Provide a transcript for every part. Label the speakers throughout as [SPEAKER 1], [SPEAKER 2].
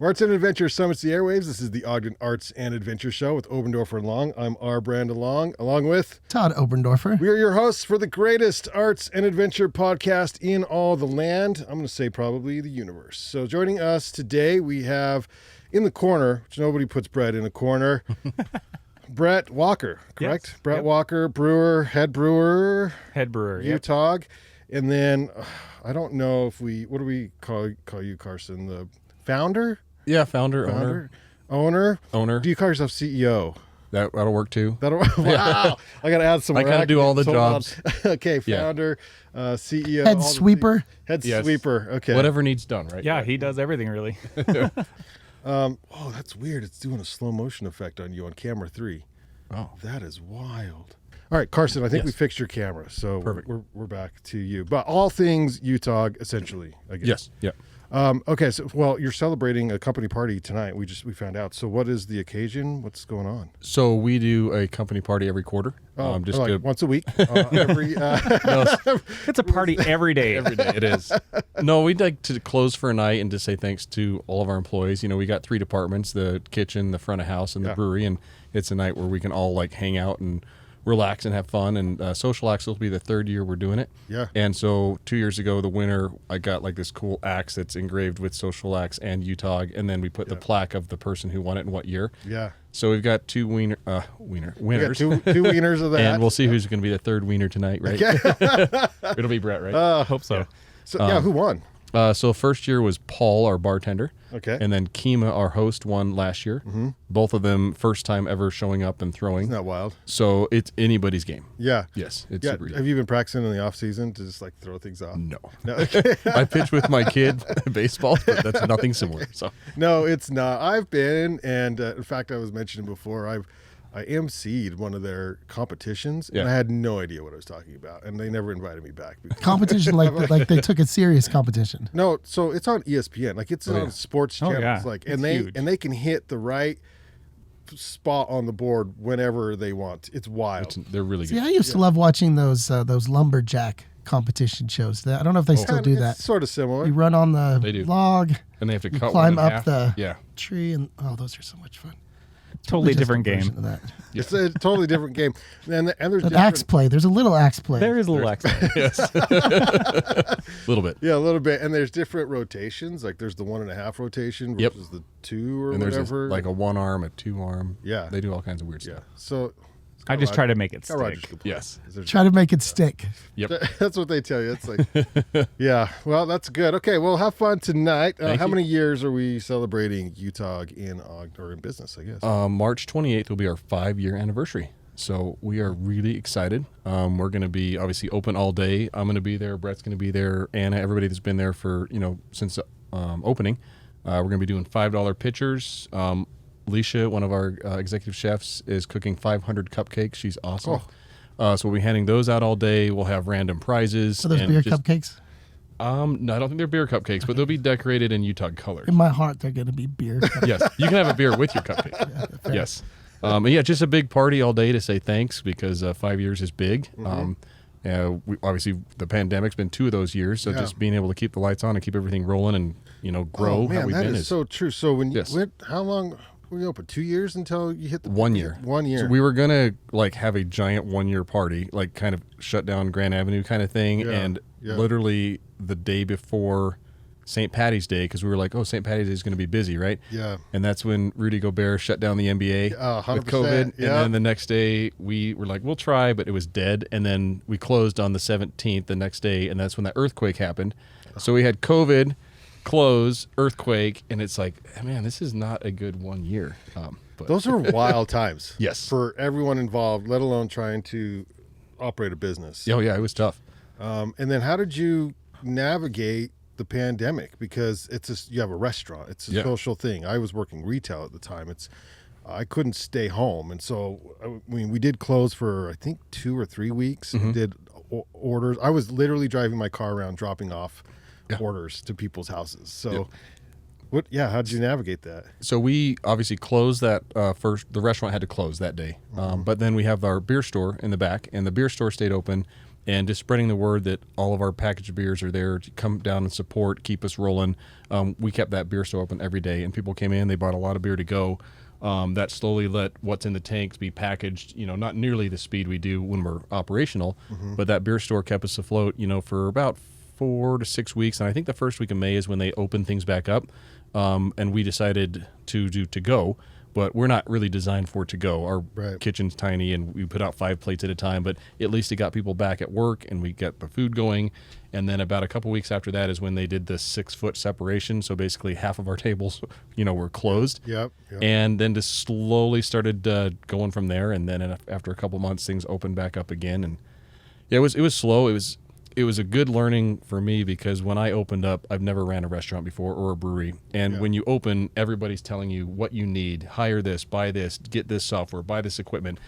[SPEAKER 1] Arts and Adventure summits the airwaves. This is the Ogden Arts and Adventure Show with Oberndorfer and Long. I'm R. Brandon Long, along with
[SPEAKER 2] Todd Oberndorfer.
[SPEAKER 1] We are your hosts for the greatest arts and adventure podcast in all the land. I'm going to say probably the universe. So joining us today, we have in the corner, which nobody puts Brett in a corner, Brett Walker, correct?
[SPEAKER 3] Yes.
[SPEAKER 1] Brett
[SPEAKER 3] Yep.
[SPEAKER 1] Walker, brewer, head brewer,
[SPEAKER 3] yep.
[SPEAKER 1] UTOG. And then I don't know if what do we call you, Carson? The founder?
[SPEAKER 4] Yeah, founder.
[SPEAKER 1] Owner.
[SPEAKER 4] Owner.
[SPEAKER 1] Do you call yourself CEO?
[SPEAKER 4] That'll work too.
[SPEAKER 1] Wow. I got to add some.
[SPEAKER 4] I kind of do all the jobs.
[SPEAKER 1] Okay, founder, CEO.
[SPEAKER 2] Head sweeper.
[SPEAKER 1] Head
[SPEAKER 4] Yes.
[SPEAKER 1] sweeper. Okay.
[SPEAKER 4] Whatever needs done, right?
[SPEAKER 3] Yeah, he does everything really.
[SPEAKER 1] Oh, that's weird. It's doing a slow motion effect on you on camera 3.
[SPEAKER 4] Oh.
[SPEAKER 1] That is wild. All right, Carson, I think
[SPEAKER 4] Yes.
[SPEAKER 1] we fixed your camera, so
[SPEAKER 4] Perfect.
[SPEAKER 1] we're back to you. But all things UTOG, essentially, I guess.
[SPEAKER 4] Yes. Yeah.
[SPEAKER 1] Okay, so you're celebrating a company party tonight. We found out. So what is the occasion? What's going on?
[SPEAKER 4] So we do a company party every quarter.
[SPEAKER 1] Just once a week. Every
[SPEAKER 3] It's a party every day.
[SPEAKER 4] every day it is. No, we'd like to close for a night and just say thanks to all of our employees. You know, we got 3 departments: the kitchen, the front of house, and the brewery. And it's a night where we can all like hang out and relax and have fun. And Social Axe will be the 3rd year we're doing it.
[SPEAKER 1] Yeah.
[SPEAKER 4] And so 2 years ago, the winner, I got like this cool axe that's engraved with Social Axe and UTOG, and then we put the plaque of the person who won it and what year.
[SPEAKER 1] Yeah.
[SPEAKER 4] So we've got 2 winners.
[SPEAKER 1] We got two wieners of that.
[SPEAKER 4] And we'll see who's going to be the 3rd wiener tonight, right? It'll be Brett, right?
[SPEAKER 3] I hope so.
[SPEAKER 1] So who won?
[SPEAKER 4] So first year was Paul, our bartender.
[SPEAKER 1] Okay.
[SPEAKER 4] And then Kima, our host, won last year. Mm-hmm. Both of them first time ever showing up and throwing.
[SPEAKER 1] Isn't that wild?
[SPEAKER 4] So it's anybody's game.
[SPEAKER 1] Yeah.
[SPEAKER 4] Yes. It's
[SPEAKER 1] Yeah.
[SPEAKER 4] super easy.
[SPEAKER 1] Have you been practicing in the off season to just like throw things off?
[SPEAKER 4] No.
[SPEAKER 1] Okay.
[SPEAKER 4] I pitch with my kid baseball, but that's nothing similar. So
[SPEAKER 1] No, it's not. I've been, and in fact, I was mentioning before, I emceed one of their competitions, and
[SPEAKER 4] Yeah.
[SPEAKER 1] I had no idea what I was talking about, and they never invited me back.
[SPEAKER 2] Competition like they took it serious competition.
[SPEAKER 1] No, so it's on ESPN, like it's on sports channels,
[SPEAKER 3] yeah.
[SPEAKER 1] like,
[SPEAKER 3] It's
[SPEAKER 1] and
[SPEAKER 3] huge.
[SPEAKER 1] they can hit the right spot on the board whenever they want. It's wild.
[SPEAKER 4] they're really
[SPEAKER 2] See,
[SPEAKER 4] good.
[SPEAKER 2] I used to love watching those lumberjack competition shows. I don't know if they still do that.
[SPEAKER 1] It's sort of similar.
[SPEAKER 2] You run on
[SPEAKER 4] They
[SPEAKER 2] the
[SPEAKER 4] do.
[SPEAKER 2] log,
[SPEAKER 4] And they have to
[SPEAKER 2] you
[SPEAKER 4] cut
[SPEAKER 2] climb
[SPEAKER 4] one in
[SPEAKER 2] up
[SPEAKER 4] half.
[SPEAKER 2] the
[SPEAKER 4] Yeah.
[SPEAKER 2] tree, and those are so much fun.
[SPEAKER 3] Totally
[SPEAKER 2] Just a
[SPEAKER 3] different game.
[SPEAKER 2] version of that.
[SPEAKER 1] It's a totally different game. And there's
[SPEAKER 2] An
[SPEAKER 1] different,
[SPEAKER 2] axe play. There's a little axe play.
[SPEAKER 3] There is a little accident.
[SPEAKER 4] Yes. A little bit.
[SPEAKER 1] yeah, a little bit. And there's different rotations. Like there's the 1.5 rotation
[SPEAKER 4] Yep.
[SPEAKER 1] versus the 2 or
[SPEAKER 4] And there's
[SPEAKER 1] whatever.
[SPEAKER 4] like a 1 arm, a 2 arm.
[SPEAKER 1] Yeah.
[SPEAKER 4] They do all kinds of weird
[SPEAKER 1] yeah.
[SPEAKER 4] stuff.
[SPEAKER 1] So
[SPEAKER 3] I just try to make it
[SPEAKER 1] Scott Rogers
[SPEAKER 3] stick.
[SPEAKER 1] could play.
[SPEAKER 4] Yes.
[SPEAKER 2] Try to make it stick.
[SPEAKER 4] Yep.
[SPEAKER 1] That's what they tell you. It's like, yeah. Well, that's good. Okay. Well, have fun tonight.
[SPEAKER 4] Thank
[SPEAKER 1] How
[SPEAKER 4] you.
[SPEAKER 1] many years are we celebrating UTOG in Ogden, or in business? I guess.
[SPEAKER 4] March 28th will be our 5-year anniversary. So we are really excited. We're going to be obviously open all day. I'm going to be there. Brett's going to be there. Anna, everybody that's been there for, since opening. We're going to be doing $5 pitchers. Alicia, one of our executive chefs, is cooking 500 cupcakes. She's awesome. So we'll be handing those out all day. We'll have random prizes.
[SPEAKER 2] Are those
[SPEAKER 4] and
[SPEAKER 2] beer
[SPEAKER 4] just-
[SPEAKER 2] cupcakes?
[SPEAKER 4] No, I don't think they're beer cupcakes, but they'll be decorated in UTOG colors.
[SPEAKER 2] In my heart, they're going to be beer cupcakes.
[SPEAKER 4] Yes, you can have a beer with your cupcake. Yes. And yeah, just a big party all day to say thanks because 5 years is big. Obviously, the pandemic's been 2 of those years, so just being able to keep the lights on and keep everything rolling and grow
[SPEAKER 1] Oh, man,
[SPEAKER 4] how we've
[SPEAKER 1] that
[SPEAKER 4] been
[SPEAKER 1] is so true. So when
[SPEAKER 4] Yes.
[SPEAKER 1] how long were you open? 2 years until you hit the
[SPEAKER 4] 1 year.
[SPEAKER 1] 1 year.
[SPEAKER 4] So we were gonna like have a giant 1-year party, like kind of shut down Grand Avenue kind of thing,
[SPEAKER 1] Yeah,
[SPEAKER 4] and
[SPEAKER 1] yeah.
[SPEAKER 4] literally the day before St. Patty's Day, because we were like, oh, St. Patty's Day is going to be busy, right?
[SPEAKER 1] Yeah.
[SPEAKER 4] And that's when Rudy Gobert shut down the NBA with
[SPEAKER 1] 100%,
[SPEAKER 4] COVID.
[SPEAKER 1] yeah.
[SPEAKER 4] And then the next day we were like, we'll try, but it was dead. And then we closed on the 17th the next day, and that's when that earthquake happened. So we had COVID, close, earthquake, and it's like, man, this is not a good 1 year. But
[SPEAKER 1] Those are wild times.
[SPEAKER 4] Yes.
[SPEAKER 1] For everyone involved, let alone trying to operate a business.
[SPEAKER 4] oh yeah, it was tough.
[SPEAKER 1] And then how did you navigate the pandemic? Because you have a restaurant. It's a social thing. I was working retail at the time. I couldn't stay home. And so, we did close for, I think, 2 or 3 weeks.
[SPEAKER 4] Mm-hmm.
[SPEAKER 1] And did orders. I was literally driving my car around dropping off orders to people's houses. So how did you navigate that?
[SPEAKER 4] So we obviously closed that the restaurant had to close that day. But then we have our beer store in the back, and the beer store stayed open. and just spreading the word that all of our packaged beers are there to come down and support, keep us rolling. We kept that beer store open every day, and people came in, they bought a lot of beer to go. That slowly let what's in the tanks be packaged, not nearly the speed we do when we're operational, but that beer store kept us afloat, for about 4 to 6 weeks. And I think the first week of May is when they opened things back up, and we decided to do to-go. But we're not really designed for to-go. Our kitchen's tiny, and we put out 5 plates at a time. But at least it got people back at work, and we got the food going. And then about a couple weeks after that is when they did the 6-foot separation. So basically half of our tables, were closed.
[SPEAKER 1] Yep.
[SPEAKER 4] And then just slowly started going from there. And then after a couple months, things opened back up again. And yeah, it was slow. It was a good learning for me because when I opened up, I've never ran a restaurant before or a brewery. And when you open, everybody's telling you what you need. Hire this, buy this, get this software, buy this equipment.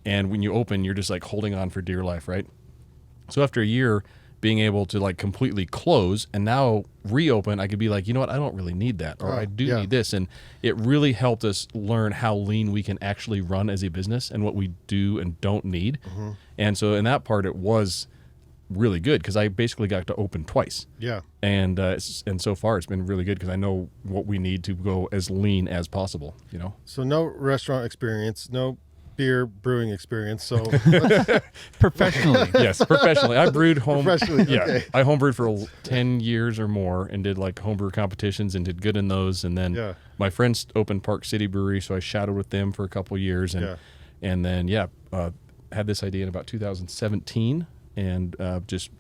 [SPEAKER 4] And when you open, you're just like holding on for dear life, right? So after a year, being able to like completely close and now reopen, I could be like, you know what, I don't really need that. Or I do need this. And it really helped us learn how lean we can actually run as a business and what we do and don't need. And so in that part, it was really good because I basically got to open twice.
[SPEAKER 1] Yeah.
[SPEAKER 4] And so far it's been really good because I know what we need to go as lean as possible,
[SPEAKER 1] So no restaurant experience, no beer brewing experience. So
[SPEAKER 3] Professionally.
[SPEAKER 4] Yes, professionally. I brewed home.
[SPEAKER 1] Professionally,
[SPEAKER 4] Yeah.
[SPEAKER 1] okay.
[SPEAKER 4] I homebrewed for 10 years or more and did like homebrew competitions and did good in those. And then my friends opened Park City Brewery, so I shadowed with them for a couple of years and then had this idea in about 2017 and just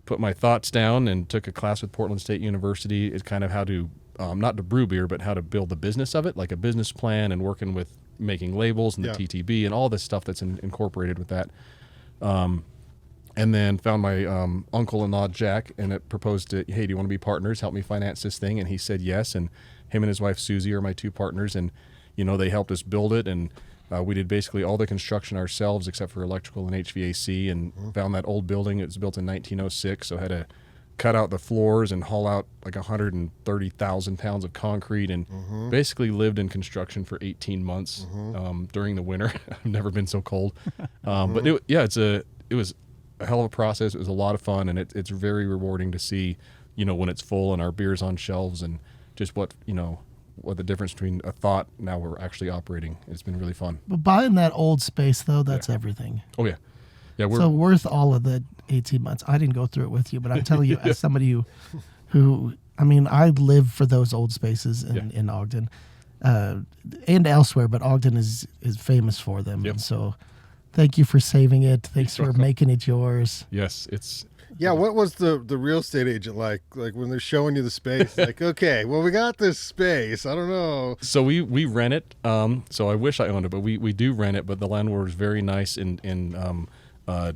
[SPEAKER 4] put my thoughts down and took a class with Portland State University. It's kind of how to, not to brew beer, but how to build the business of it, like a business plan and working with making labels and the TTB and all this stuff that's incorporated with that. And then found my uncle-in-law, Jack, and it proposed to, hey, do you want to be partners? Help me finance this thing. And he said yes. And him and his wife, Susie, are my 2 partners. And, they helped us build it. And we did basically all the construction ourselves except for electrical and HVAC and found that old building. It was built in 1906, so had to cut out the floors and haul out like 130,000 pounds of concrete and basically lived in construction for 18 months during the winter. I've never been so cold. But it was a hell of a process. It was a lot of fun, and it's very rewarding to see, when it's full and our beer's on shelves and just what the difference between a thought now we're actually operating. It's been really fun.
[SPEAKER 2] But buying that old space, though, that's everything.
[SPEAKER 4] Oh, yeah. Yeah,
[SPEAKER 2] so worth all of the 18 months. I didn't go through it with you, but I'm telling you, as somebody who I live for those old spaces in Ogden and elsewhere, but Ogden is famous for them.
[SPEAKER 4] Yep.
[SPEAKER 2] And so thank you for saving it. Thanks for making it yours.
[SPEAKER 4] Yes, it's...
[SPEAKER 1] Yeah, what was the real estate agent like when they're showing you the space? Like, okay, well, we got this space. I don't know.
[SPEAKER 4] So we rent it. So I wish I owned it, but we do rent it. But the landlord is very nice in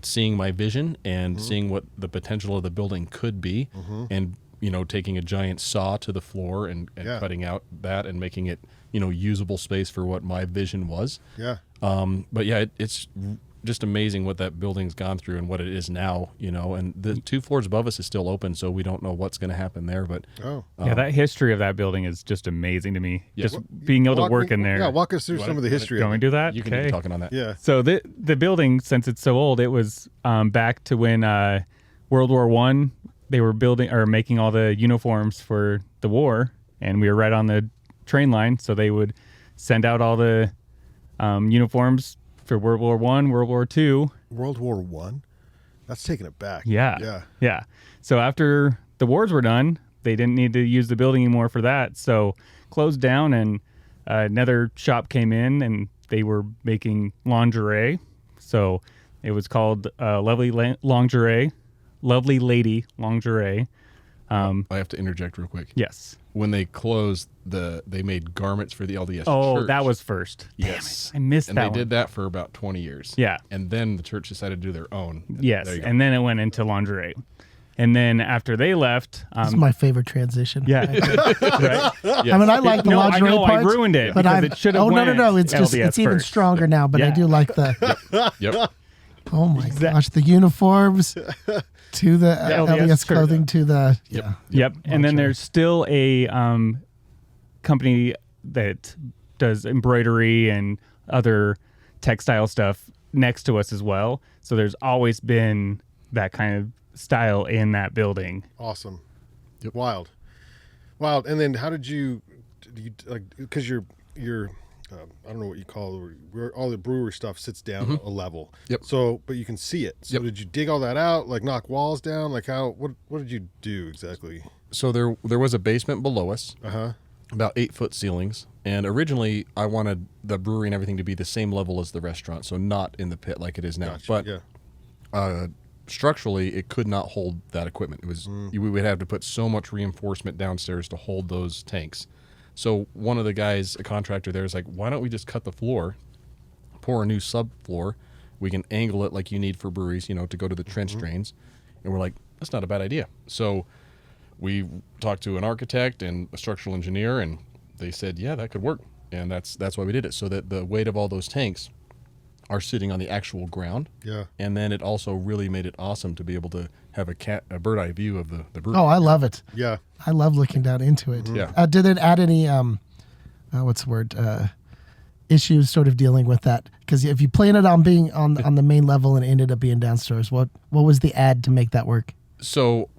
[SPEAKER 4] seeing my vision and seeing what the potential of the building could be, and taking a giant saw to the floor and cutting out that and making it usable space for what my vision was.
[SPEAKER 1] Yeah.
[SPEAKER 4] But yeah, it's just amazing what that building's gone through and what it is now, and the 2 floors above us is still open, so we don't know what's going to happen there. But
[SPEAKER 3] that history of that building is just amazing to me. Yeah. Just being able to work in there.
[SPEAKER 1] Yeah, walk us through some of the history.
[SPEAKER 3] Can we do that?
[SPEAKER 4] You can be talking on that.
[SPEAKER 1] Yeah.
[SPEAKER 3] So the building, since it's so old, it was back to when World War I, they were building or making all the uniforms for the war, and we were right on the train line, so they would send out all the uniforms for World War I, World War II.
[SPEAKER 1] World War I? That's taking it back.
[SPEAKER 3] Yeah. So after the wars were done, they didn't need to use the building anymore for that. So closed down, and another shop came in, and they were making lingerie. So it was called Lovely Lady Lingerie.
[SPEAKER 4] I have to interject real quick.
[SPEAKER 3] Yes.
[SPEAKER 4] When they closed, they made garments for the LDS
[SPEAKER 3] Oh,
[SPEAKER 4] church.
[SPEAKER 3] that was first.
[SPEAKER 4] Yes.
[SPEAKER 3] Damn it. I missed
[SPEAKER 4] and
[SPEAKER 3] that
[SPEAKER 4] they
[SPEAKER 3] one.
[SPEAKER 4] did that for about 20 years.
[SPEAKER 3] Yeah.
[SPEAKER 4] And then the church decided to do their own.
[SPEAKER 3] Yes.
[SPEAKER 4] There you go.
[SPEAKER 3] And then it went into lingerie. And then after they left...
[SPEAKER 2] This is my favorite transition.
[SPEAKER 3] Yeah. Right?
[SPEAKER 4] Yes.
[SPEAKER 2] I mean, I like the lingerie
[SPEAKER 3] I know,
[SPEAKER 2] parts.
[SPEAKER 3] I ruined it.
[SPEAKER 2] But
[SPEAKER 3] Because it should have went
[SPEAKER 2] no. It's just
[SPEAKER 3] LDS
[SPEAKER 2] it's even
[SPEAKER 3] first.
[SPEAKER 2] stronger now. But I do like the.
[SPEAKER 4] Yep.
[SPEAKER 2] Oh my gosh, the uniforms to the LDS clothing to the.
[SPEAKER 3] Yep. And then there's still a company that does embroidery and other textile stuff next to us as well. So there's always been that kind of style in that building.
[SPEAKER 1] Awesome.
[SPEAKER 4] Yep.
[SPEAKER 1] Wild. And then how did you like, because you're I don't know what you call it, where all the brewery stuff sits down a level.
[SPEAKER 4] Yep.
[SPEAKER 1] So, but you can see it. So did you dig all that out, like knock walls down? Like what did you do exactly?
[SPEAKER 4] So there was a basement below us.
[SPEAKER 1] Uh-huh.
[SPEAKER 4] About 8-foot ceilings, and originally I wanted the brewery and everything to be the same level as the restaurant, so not in the pit like it is now.
[SPEAKER 1] Gotcha.
[SPEAKER 4] But structurally, it could not hold that equipment. It was we would have to put so much reinforcement downstairs to hold those tanks. So one of the guys, a contractor there, is like, "Why don't we just cut the floor, pour a new subfloor? We can angle it like you need for breweries, to go to the trench drains." And we're like, "That's not a bad idea." So we talked to an architect and a structural engineer, and they said, yeah, that could work. And that's why we did it, so that the weight of all those tanks are sitting on the actual ground.
[SPEAKER 1] Yeah.
[SPEAKER 4] And then it also really made it awesome to be able to have a bird eye view of the brewery.
[SPEAKER 2] Oh, I love it.
[SPEAKER 1] Yeah.
[SPEAKER 2] I love looking down into it.
[SPEAKER 4] Yeah.
[SPEAKER 2] Did it add any what's the word? Issues sort of dealing with that? Because if you plan it on being on the main level and it ended up being downstairs, what was the add to make that work?
[SPEAKER 4] So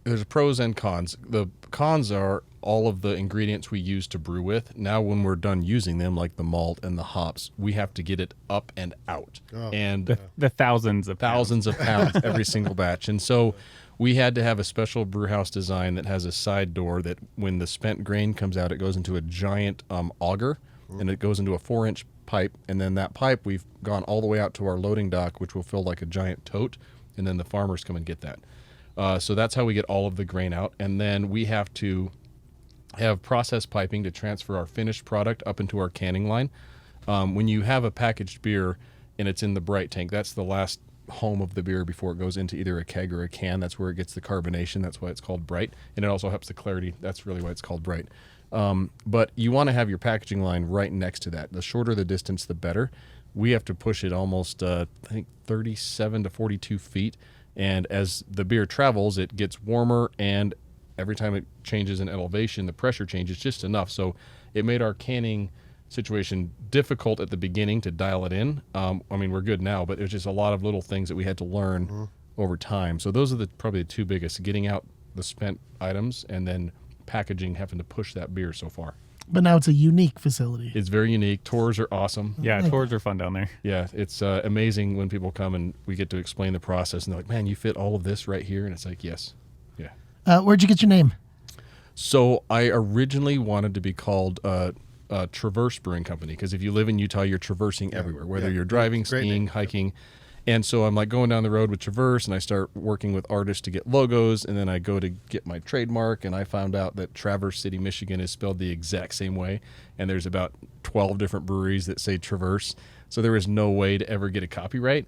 [SPEAKER 4] there's pros and cons. The cons are all of the ingredients we use to brew with. Now when we're done using them, like the malt and the hops, we have to get it up and out.
[SPEAKER 1] Oh.
[SPEAKER 4] And
[SPEAKER 3] The thousands of
[SPEAKER 4] thousands of pounds every single batch. And so we had to have a special brew house design that has a side door that when the spent grain comes out, it goes into a giant auger, and it goes into a 4-inch pipe. And then that pipe, we've gone all the way out to our loading dock, which will fill like a giant tote. And then the farmers come and get that. So that's how we get all of the grain out. And then we have to have process piping to transfer our finished product up into our canning line. When you have a packaged beer and it's in the bright tank, that's the last home of the beer before it goes into either a keg or a can. That's where it gets the carbonation. That's why it's called bright. And it also helps the clarity. That's really why it's called bright. But you want to have your packaging line right next to that. The shorter the distance, the better. We have to push it almost, I think, 37 to 42 feet. And as the beer travels, it gets warmer, and every time it changes in elevation, the pressure changes just enough. So it made our canning situation difficult at the beginning to dial it in. We're good now, but it was just a lot of little things that we had to learn over time. So those are probably the two biggest: getting out the spent items and then packaging, having to push that beer so far.
[SPEAKER 2] But now it's a unique facility.
[SPEAKER 4] It's very unique. Tours are awesome.
[SPEAKER 3] Yeah, tours are fun down there.
[SPEAKER 4] Yeah, it's amazing when people come and we get to explain the process, and they're like, "Man, you fit all of this right here," and it's like, "Yes." Yeah.
[SPEAKER 2] Where'd you get your name?
[SPEAKER 4] So I originally wanted to be called Traverse Brewing Company, because if you live in Utah, you're traversing everywhere, whether you're driving, skiing, hiking. And so I'm like going down the road with Traverse, and I start working with artists to get logos, and then I go to get my trademark, and I found out that Traverse City, Michigan is spelled the exact same way, and there's about 12 different breweries that say Traverse, so there is no way to ever get a copyright.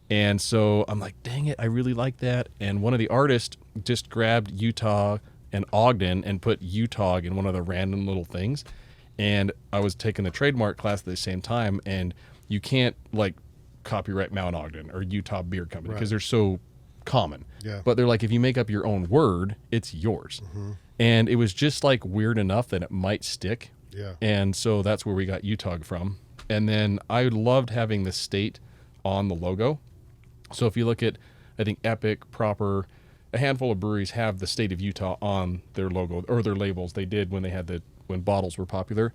[SPEAKER 4] And so I'm like, dang it, I really like that. And one of the artists just grabbed Utah and Ogden and put UTOG in one of the random little things. And I was taking the trademark class at the same time, and you can't copyright Mount Ogden or Utah Beer Company because they're so common.
[SPEAKER 1] Yeah.
[SPEAKER 4] But they're like, if you make up your own word, it's yours. And it was just weird enough that it might stick.
[SPEAKER 1] Yeah.
[SPEAKER 4] And so that's where we got UTOG from. And then I loved having the state on the logo. So if you look at, I think Epic, Proper, a handful of breweries have the state of Utah on their logo or their labels. They did when bottles were popular.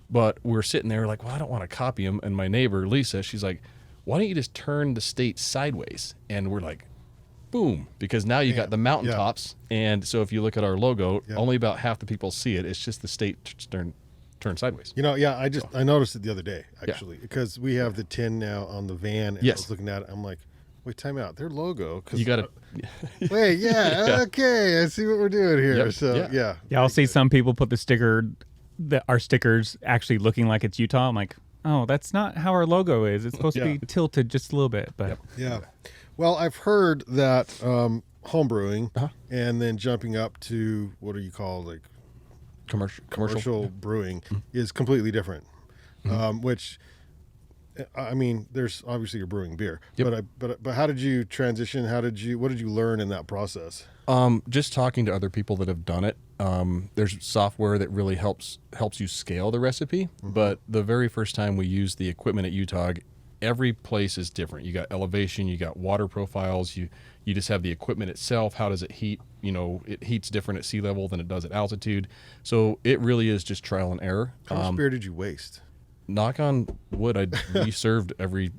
[SPEAKER 4] But we're sitting there like, well, I don't want to copy them. And my neighbor, Lisa, she's like, why don't you just turn the state sideways? And we're like, boom, because now you got the mountaintops. And so if you look at our logo, only about half the people see it. It's just the state turn sideways.
[SPEAKER 1] I noticed it the other day, actually, because we have the tin now on the van, and I was looking at it. I'm like, wait, time out. Their logo.
[SPEAKER 4] You got to...
[SPEAKER 1] Wait, okay. I see what we're doing here.
[SPEAKER 4] Yep.
[SPEAKER 1] So,
[SPEAKER 3] Yeah, I'll see some people put our stickers actually looking like it's Utah. I'm like, oh, that's not how our logo is. It's supposed to be tilted just a little bit. But
[SPEAKER 1] Yeah. Well, I've heard that home brewing and then jumping up to, what do you call, commercial brewing is completely different. Which, I mean, there's obviously you're brewing beer, but how did you transition? What did you learn in that process?
[SPEAKER 4] Just talking to other people that have done it. There's software that really helps you scale the recipe. But the very first time we used the equipment at UTOG, every place is different. You got elevation, you got water profiles, you just have the equipment itself. How does it heat? It heats different at sea level than it does at altitude. So it really is just trial and error.
[SPEAKER 1] How much beer did you waste?
[SPEAKER 4] Knock on wood, we served every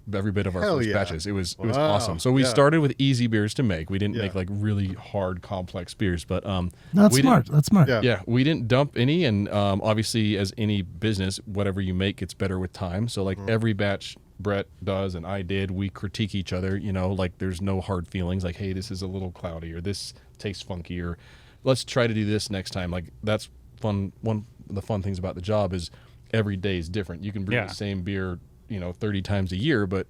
[SPEAKER 4] bit of our
[SPEAKER 1] Hell
[SPEAKER 4] first
[SPEAKER 1] yeah.
[SPEAKER 4] batches. It was
[SPEAKER 1] Wow.
[SPEAKER 4] awesome. So we
[SPEAKER 1] Yeah.
[SPEAKER 4] started with easy beers to make. We didn't
[SPEAKER 1] Yeah.
[SPEAKER 4] make like really hard, complex beers, but
[SPEAKER 2] That's
[SPEAKER 4] we
[SPEAKER 2] smart. That's smart.
[SPEAKER 1] Yeah.
[SPEAKER 4] yeah, we didn't dump any, and obviously, as any business, whatever you make gets better with time. So, like every batch Brett does and I did, we critique each other. Like there's no hard feelings. Like, hey, this is a little cloudy, or this tastes funky, or let's try to do this next time. Like that's fun. One of the fun things about the job is every day is different. You can brew the same beer, 30 times a year, but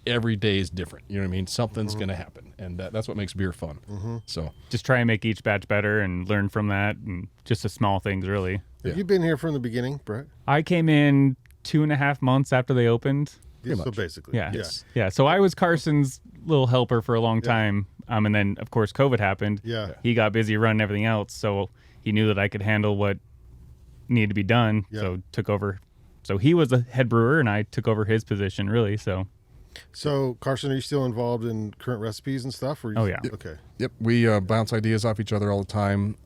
[SPEAKER 4] every day is different. You know what I mean? Something's going to happen, and that's what makes beer fun. So
[SPEAKER 3] Just try and make each batch better and learn from that, and just the small things, really.
[SPEAKER 1] Have you been here from the beginning, Brett?
[SPEAKER 3] I came in 2.5 months after they opened.
[SPEAKER 1] So basically,
[SPEAKER 3] Yeah. Yeah. So I was Carson's little helper for a long time. And then, of course, COVID happened.
[SPEAKER 1] Yeah.
[SPEAKER 3] He got busy running everything else. So he knew that I could handle what needed to be done.
[SPEAKER 1] Yeah.
[SPEAKER 3] So took over. So he was the head brewer, and I took over his position, really. So
[SPEAKER 1] Carson, are you still involved in current recipes and stuff? Or
[SPEAKER 3] Oh, yeah.
[SPEAKER 1] Okay.
[SPEAKER 4] Yep, we bounce ideas off each other all the time.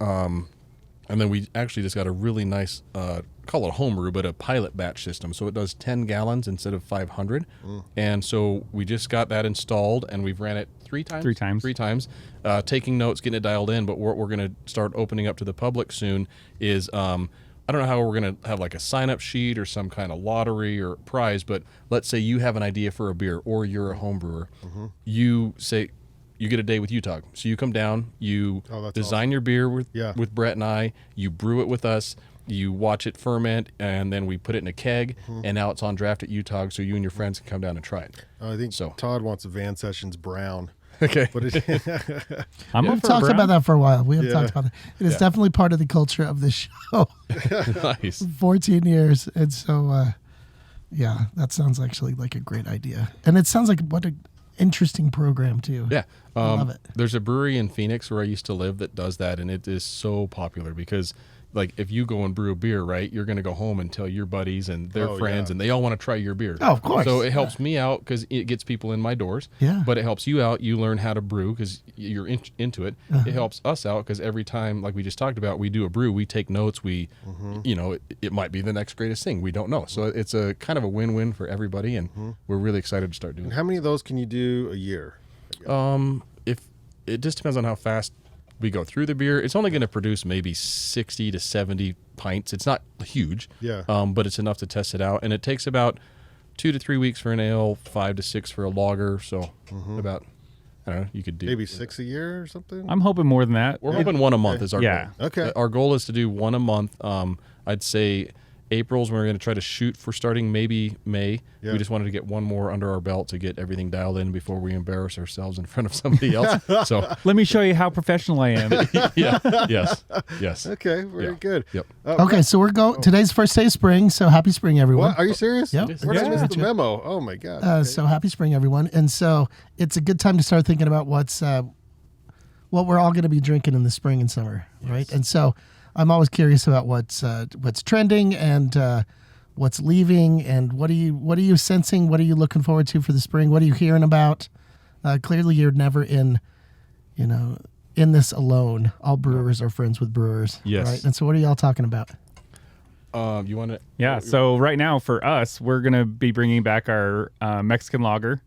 [SPEAKER 4] And then we actually just got a really nice, call it a homebrew, but a pilot batch system. So it does 10 gallons instead of 500. And so we just got that installed, and we've ran it three times. Taking notes, getting it dialed in. But what we're going to start opening up to the public soon is, I don't know how we're going to have like a sign-up sheet or some kind of lottery or prize, but let's say you have an idea for a beer or you're a home brewer. You say, you get a day with UTOG. So you come down, you design your beer with Brett and I, you brew it with us, you watch it ferment, and then we put it in a keg, and now it's on draft at UTOG, so you and your friends can come down and try it.
[SPEAKER 1] I think Todd wants a Van Sessions brown.
[SPEAKER 4] Okay.
[SPEAKER 1] But
[SPEAKER 2] We've talked about that for a while. We have talked about that. It is definitely part of the culture of this show.
[SPEAKER 4] Nice.
[SPEAKER 2] 14 years. And so, that sounds actually like a great idea. And it sounds like what an interesting program, too.
[SPEAKER 4] Yeah.
[SPEAKER 2] I love it.
[SPEAKER 4] There's a brewery in Phoenix where I used to live that does that, and it is so popular because, like, if you go and brew a beer, right, you're going to go home and tell your buddies and their friends, and they all want to try your beer.
[SPEAKER 2] Oh, of course.
[SPEAKER 4] So it helps me out because it gets people in my doors.
[SPEAKER 2] Yeah.
[SPEAKER 4] But it helps you out. You learn how to brew because you're into it. It helps us out because every time, like we just talked about, we do a brew, we take notes. We, it might be the next greatest thing. We don't know. So it's a kind of a win-win for everybody, and we're really excited to start doing
[SPEAKER 1] And
[SPEAKER 4] it.
[SPEAKER 1] how many of those can you do a year?
[SPEAKER 4] If it just depends on how fast we go through the beer. It's only going to produce maybe 60 to 70 pints. It's not huge, but it's enough to test it out. And it takes about 2 to 3 weeks for an ale, 5 to 6 for a lager. So about, I don't know, you could do
[SPEAKER 1] Maybe 6 a year or something?
[SPEAKER 3] I'm hoping more than that.
[SPEAKER 4] We're hoping one a month is our goal.
[SPEAKER 1] Okay.
[SPEAKER 4] Our goal is to do one a month. I'd say April's when we're going to try to shoot for starting maybe May.
[SPEAKER 1] Yeah.
[SPEAKER 4] We just wanted to get one more under our belt to get everything dialed in before we embarrass ourselves in front of somebody else. So
[SPEAKER 3] Let me show you how professional I am.
[SPEAKER 4] yes.
[SPEAKER 1] Okay, very good.
[SPEAKER 4] Yep.
[SPEAKER 2] Okay, so today's first day of spring, so happy spring, everyone.
[SPEAKER 1] What? Are you serious?
[SPEAKER 2] Yep.
[SPEAKER 1] Where did I miss the memo? Oh, my God. Okay.
[SPEAKER 2] So happy spring, everyone. And so it's a good time to start thinking about what we're all going to be drinking in the spring and summer, right? And so I'm always curious about what's trending and what's leaving, and what are you sensing? What are you looking forward to for the spring? What are you hearing about? Clearly, you're never in this alone. All brewers are friends with brewers,
[SPEAKER 4] Yes.
[SPEAKER 2] right? And so, what are y'all talking about?
[SPEAKER 4] You want to?
[SPEAKER 3] Yeah. So right now for us, we're going to be bringing back our Mexican lager,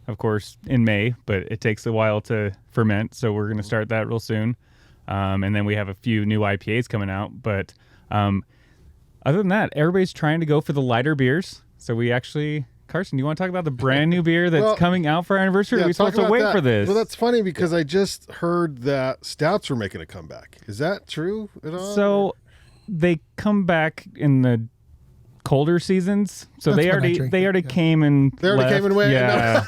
[SPEAKER 3] of course, in May, but it takes a while to ferment. So we're going to start that real soon. And then we have a few new IPAs coming out. But other than that, everybody's trying to go for the lighter beers. So we actually, Carson, do you want to talk about the brand new beer that's coming out for our anniversary? Are we supposed to wait for this?
[SPEAKER 1] Well, that's funny because I just heard that stouts were making a comeback. Is that true at all?
[SPEAKER 3] So they come back in the colder seasons. So
[SPEAKER 2] That's
[SPEAKER 3] they
[SPEAKER 2] when I drink
[SPEAKER 3] already came and
[SPEAKER 1] They already
[SPEAKER 3] left.
[SPEAKER 1] came and went?
[SPEAKER 3] Yeah.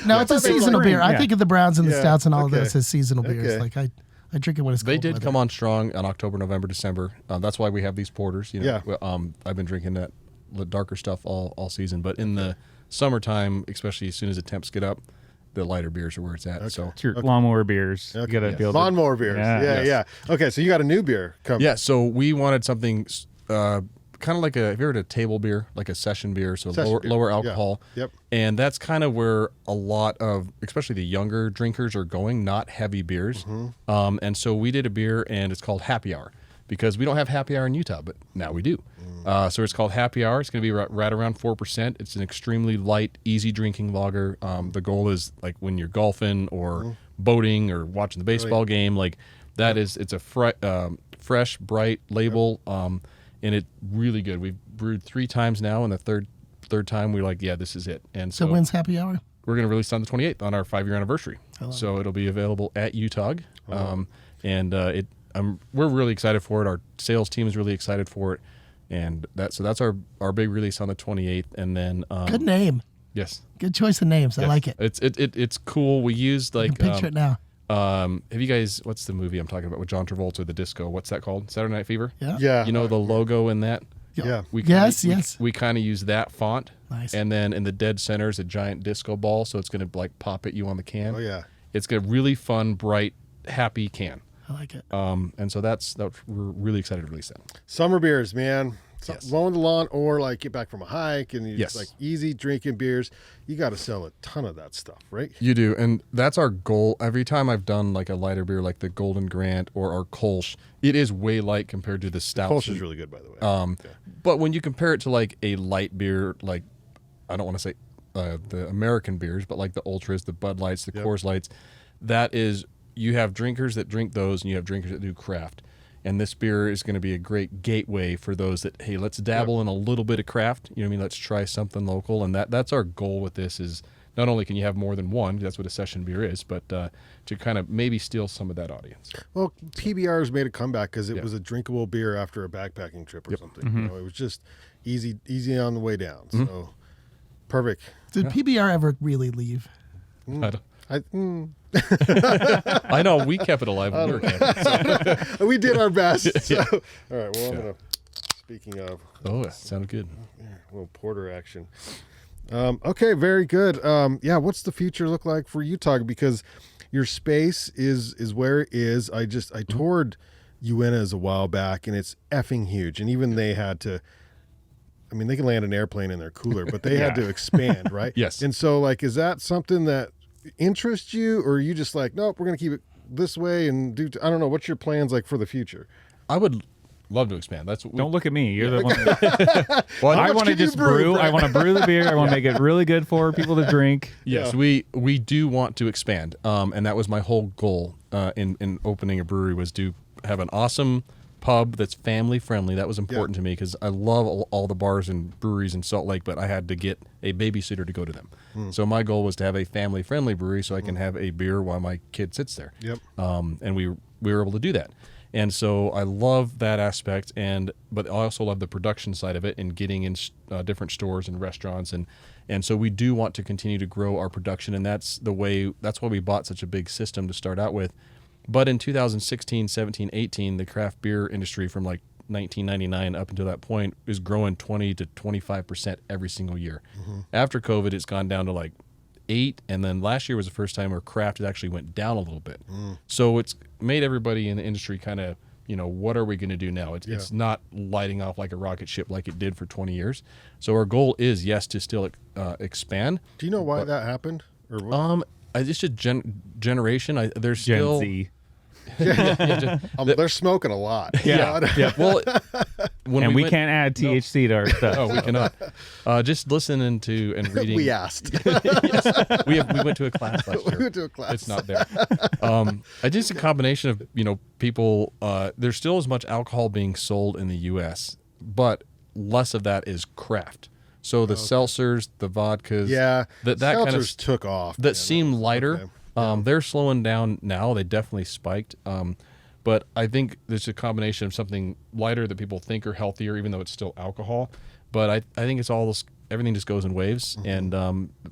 [SPEAKER 2] No, it's a seasonal beer. I
[SPEAKER 3] Yeah.
[SPEAKER 2] think of the browns and the
[SPEAKER 1] Yeah,
[SPEAKER 2] stouts and all of
[SPEAKER 1] okay.
[SPEAKER 2] those as seasonal beers.
[SPEAKER 1] Okay.
[SPEAKER 2] Like I drink it when it's cold
[SPEAKER 4] They did
[SPEAKER 2] weather.
[SPEAKER 4] come on strong in October, November, December. That's why we have these porters. I've been drinking the darker stuff all season. But in the summertime, especially as soon as the temps get up, the lighter beers are where it's at. So
[SPEAKER 3] It's your lawnmower beers.
[SPEAKER 1] Okay.
[SPEAKER 3] You got to be able to.
[SPEAKER 1] Lawnmower beers.
[SPEAKER 3] Yeah.
[SPEAKER 1] Yeah. Okay, so you got a new beer coming.
[SPEAKER 4] yeah, so we wanted something kind of like have you heard of table beer, like a session beer, so
[SPEAKER 1] Session beer.
[SPEAKER 4] lower alcohol.
[SPEAKER 1] Yeah. Yep.
[SPEAKER 4] And that's kind of where a lot of, especially the younger drinkers, are going, not heavy beers. And so we did a beer, and it's called Happy Hour, because we don't have Happy Hour in Utah, but now we do. So it's called Happy Hour. It's going to be right around 4%. It's an extremely light, easy drinking lager. The goal is like when you're golfing or boating or watching the baseball game, like that is, it's a fresh, bright label, and it's really good. We've brewed 3 times now, and the third time we're like, yeah, this is it. And
[SPEAKER 2] So when's Happy Hour?
[SPEAKER 4] we're going to release on the 28th on our 5-year anniversary. So it'll be available at UTOG, we're really excited for it. Our sales team is really excited for it, and that's our big release on the 28th. And then
[SPEAKER 2] Good name.
[SPEAKER 4] Yes,
[SPEAKER 2] Good choice of names. I like it.
[SPEAKER 4] It's cool. We used
[SPEAKER 2] I
[SPEAKER 4] like
[SPEAKER 2] can picture it now.
[SPEAKER 4] have you guys? What's the movie I'm talking about with John Travolta, the disco? What's that called? Saturday Night Fever.
[SPEAKER 2] Yeah.
[SPEAKER 1] Yeah.
[SPEAKER 4] You know the logo in that.
[SPEAKER 1] Yeah.
[SPEAKER 2] Yes.
[SPEAKER 4] We kind of use that font.
[SPEAKER 2] Nice.
[SPEAKER 4] And then in the dead center is a giant disco ball, so it's going to like pop at you on the can.
[SPEAKER 1] Oh yeah.
[SPEAKER 4] It's got a really fun, bright, happy can.
[SPEAKER 2] I like it.
[SPEAKER 4] And so that's we're really excited to release that.
[SPEAKER 1] Summer beers, man.
[SPEAKER 4] Yes.
[SPEAKER 1] Mowing the lawn or like get back from a hike and you
[SPEAKER 4] Yes.
[SPEAKER 1] just like easy drinking beers. You got to sell a ton of that stuff, right?
[SPEAKER 4] You do, and that's our goal. Every time I've done like a lighter beer, like the Golden Grant or our Kolsch, it is way light compared to the stout.
[SPEAKER 1] Kolsch is really good, by the way.
[SPEAKER 4] But when you compare it to like a light beer, like I don't want to say the American beers, but like the Ultras, the Bud Lights, the Coors Lights, that is, you have drinkers that drink those and you have drinkers that do craft. And this beer is going to be a great gateway for those that, hey, let's dabble in a little bit of craft. You know what I mean? Let's try something local. And that's our goal with this is not only can you have more than one, that's what a session beer is, but to kind of maybe steal some of that audience.
[SPEAKER 1] Well, PBR's made a comeback because it was a drinkable beer after a backpacking trip or something. You know, it was just easy on the way down. So perfect.
[SPEAKER 2] Did PBR ever really leave?
[SPEAKER 4] I know we kept it alive when we were camping. So.
[SPEAKER 1] We did our best. So. All right. Well, I'm gonna. Speaking of,
[SPEAKER 4] Oh, that sounded good.
[SPEAKER 1] a little porter action. Okay, very good. Yeah, what's the future look like for UTOG? Because your space is where it is. I toured Uintas a while back, and it's effing huge. And even they had to. I mean, they can land an airplane in their cooler, but they had to expand, right?
[SPEAKER 4] Yes.
[SPEAKER 1] And so, like, is that something that interests you, or are you just like, nope, we're gonna keep it this way and do? I don't know. What's your plans like for the future?
[SPEAKER 4] I would love to expand. That's what
[SPEAKER 3] Don't look at me. You're the one.
[SPEAKER 4] well,
[SPEAKER 3] I
[SPEAKER 1] much
[SPEAKER 3] want to
[SPEAKER 1] can you
[SPEAKER 3] just
[SPEAKER 1] brew,
[SPEAKER 3] brew.
[SPEAKER 1] Brett?
[SPEAKER 3] I want to brew the beer. I want to make it really good for people to drink.
[SPEAKER 4] Yes, we do want to expand, and that was my whole goal in opening a brewery, was to have an awesome pub that's family friendly. That was important to me because I love all the bars and breweries in Salt Lake, but I had to get a babysitter to go to them. So my goal was to have a family friendly brewery so I can have a beer while my kid sits there.
[SPEAKER 1] Yep.
[SPEAKER 4] And we were able to do that. And so I love that aspect, but I also love the production side of it and getting in different stores and restaurants, and so we do want to continue to grow our production, and that's why we bought such a big system to start out with. But in 2016, 17, 18, the craft beer industry from like 1999 up until that point is growing 20 to 25% every single year. After COVID, it's gone down to like 8, and then last year was the first time where craft actually went down a little bit. So it's made everybody in the industry kind of, what are we going to do now? It's not lighting off like a rocket ship like it did for 20 years. So our goal is, yes, to still expand.
[SPEAKER 1] Do you know why that happened? Or what?
[SPEAKER 4] It's just generation. There's
[SPEAKER 3] Gen
[SPEAKER 4] still
[SPEAKER 3] Z.
[SPEAKER 1] They're smoking a lot.
[SPEAKER 3] Yeah.
[SPEAKER 4] well, when
[SPEAKER 3] And we
[SPEAKER 4] went-
[SPEAKER 3] can't add THC to our stuff.
[SPEAKER 4] Oh, we cannot. Just listening to and reading.
[SPEAKER 1] We asked.
[SPEAKER 4] we went to a class last year.
[SPEAKER 1] We went to a class.
[SPEAKER 4] It's not there. I just a combination of people. There's still as much alcohol being sold in the U.S., but less of that is craft. So the seltzers, the vodkas, that kind of
[SPEAKER 1] seltzers took off.
[SPEAKER 4] that seem lighter. They're slowing down now. They definitely spiked. But I think there's a combination of something lighter that people think are healthier, even though it's still alcohol. But I think it's all this. Everything just goes in waves, and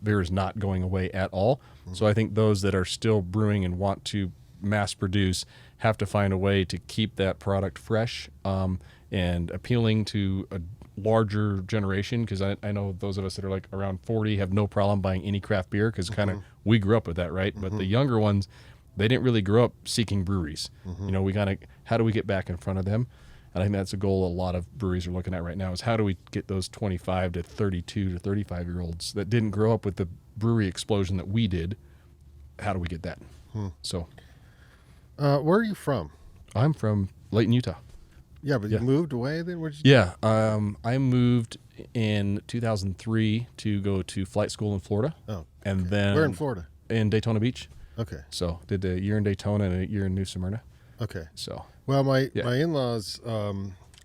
[SPEAKER 4] beer is not going away at all. So I think those that are still brewing and want to mass produce have to find a way to keep that product fresh and appealing to a larger generation, because I know those of us that are like around 40 have no problem buying any craft beer because kind of we grew up with that, right? But the younger ones, they didn't really grow up seeking breweries. We kind of, how do we get back in front of them? And I think that's a goal a lot of breweries are looking at right now is how do we get those 25 to 32 to 35-year-olds that didn't grow up with the brewery explosion that we did. How do we get that? So,
[SPEAKER 1] where are you from?
[SPEAKER 4] I'm from Layton, Utah.
[SPEAKER 1] Yeah, but
[SPEAKER 4] Yeah.
[SPEAKER 1] you moved away then? Where'd you
[SPEAKER 4] Yeah, I moved in 2003 to go to flight school in Florida.
[SPEAKER 1] Oh,
[SPEAKER 4] And then
[SPEAKER 1] where in Florida?
[SPEAKER 4] in Daytona Beach.
[SPEAKER 1] Okay.
[SPEAKER 4] So did a year in Daytona and a year in New Smyrna.
[SPEAKER 1] Okay.
[SPEAKER 4] So
[SPEAKER 1] Well, my
[SPEAKER 4] Yeah.
[SPEAKER 1] in-laws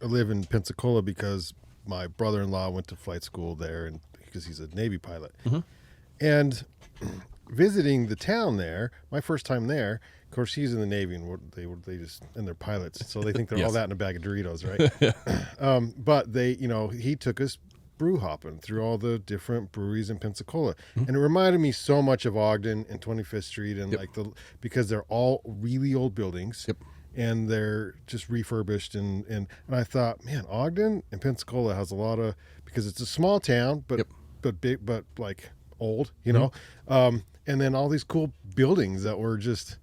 [SPEAKER 1] live in Pensacola because my brother-in-law went to flight school there, and because he's a Navy pilot. And visiting the town there, my first time there. Of course, he's in the Navy, and they just and they're pilots, so they think they're all
[SPEAKER 4] Yes.
[SPEAKER 1] that in a bag of Doritos, right? But they, he took us brew hopping through all the different breweries in Pensacola, and it reminded me so much of Ogden and 25th Street, and because they're all really old buildings.
[SPEAKER 4] Yep.
[SPEAKER 1] And they're just refurbished, and I thought, man, Ogden and Pensacola has a lot of, because it's a small town, but big, but like old, and then all these cool buildings that were just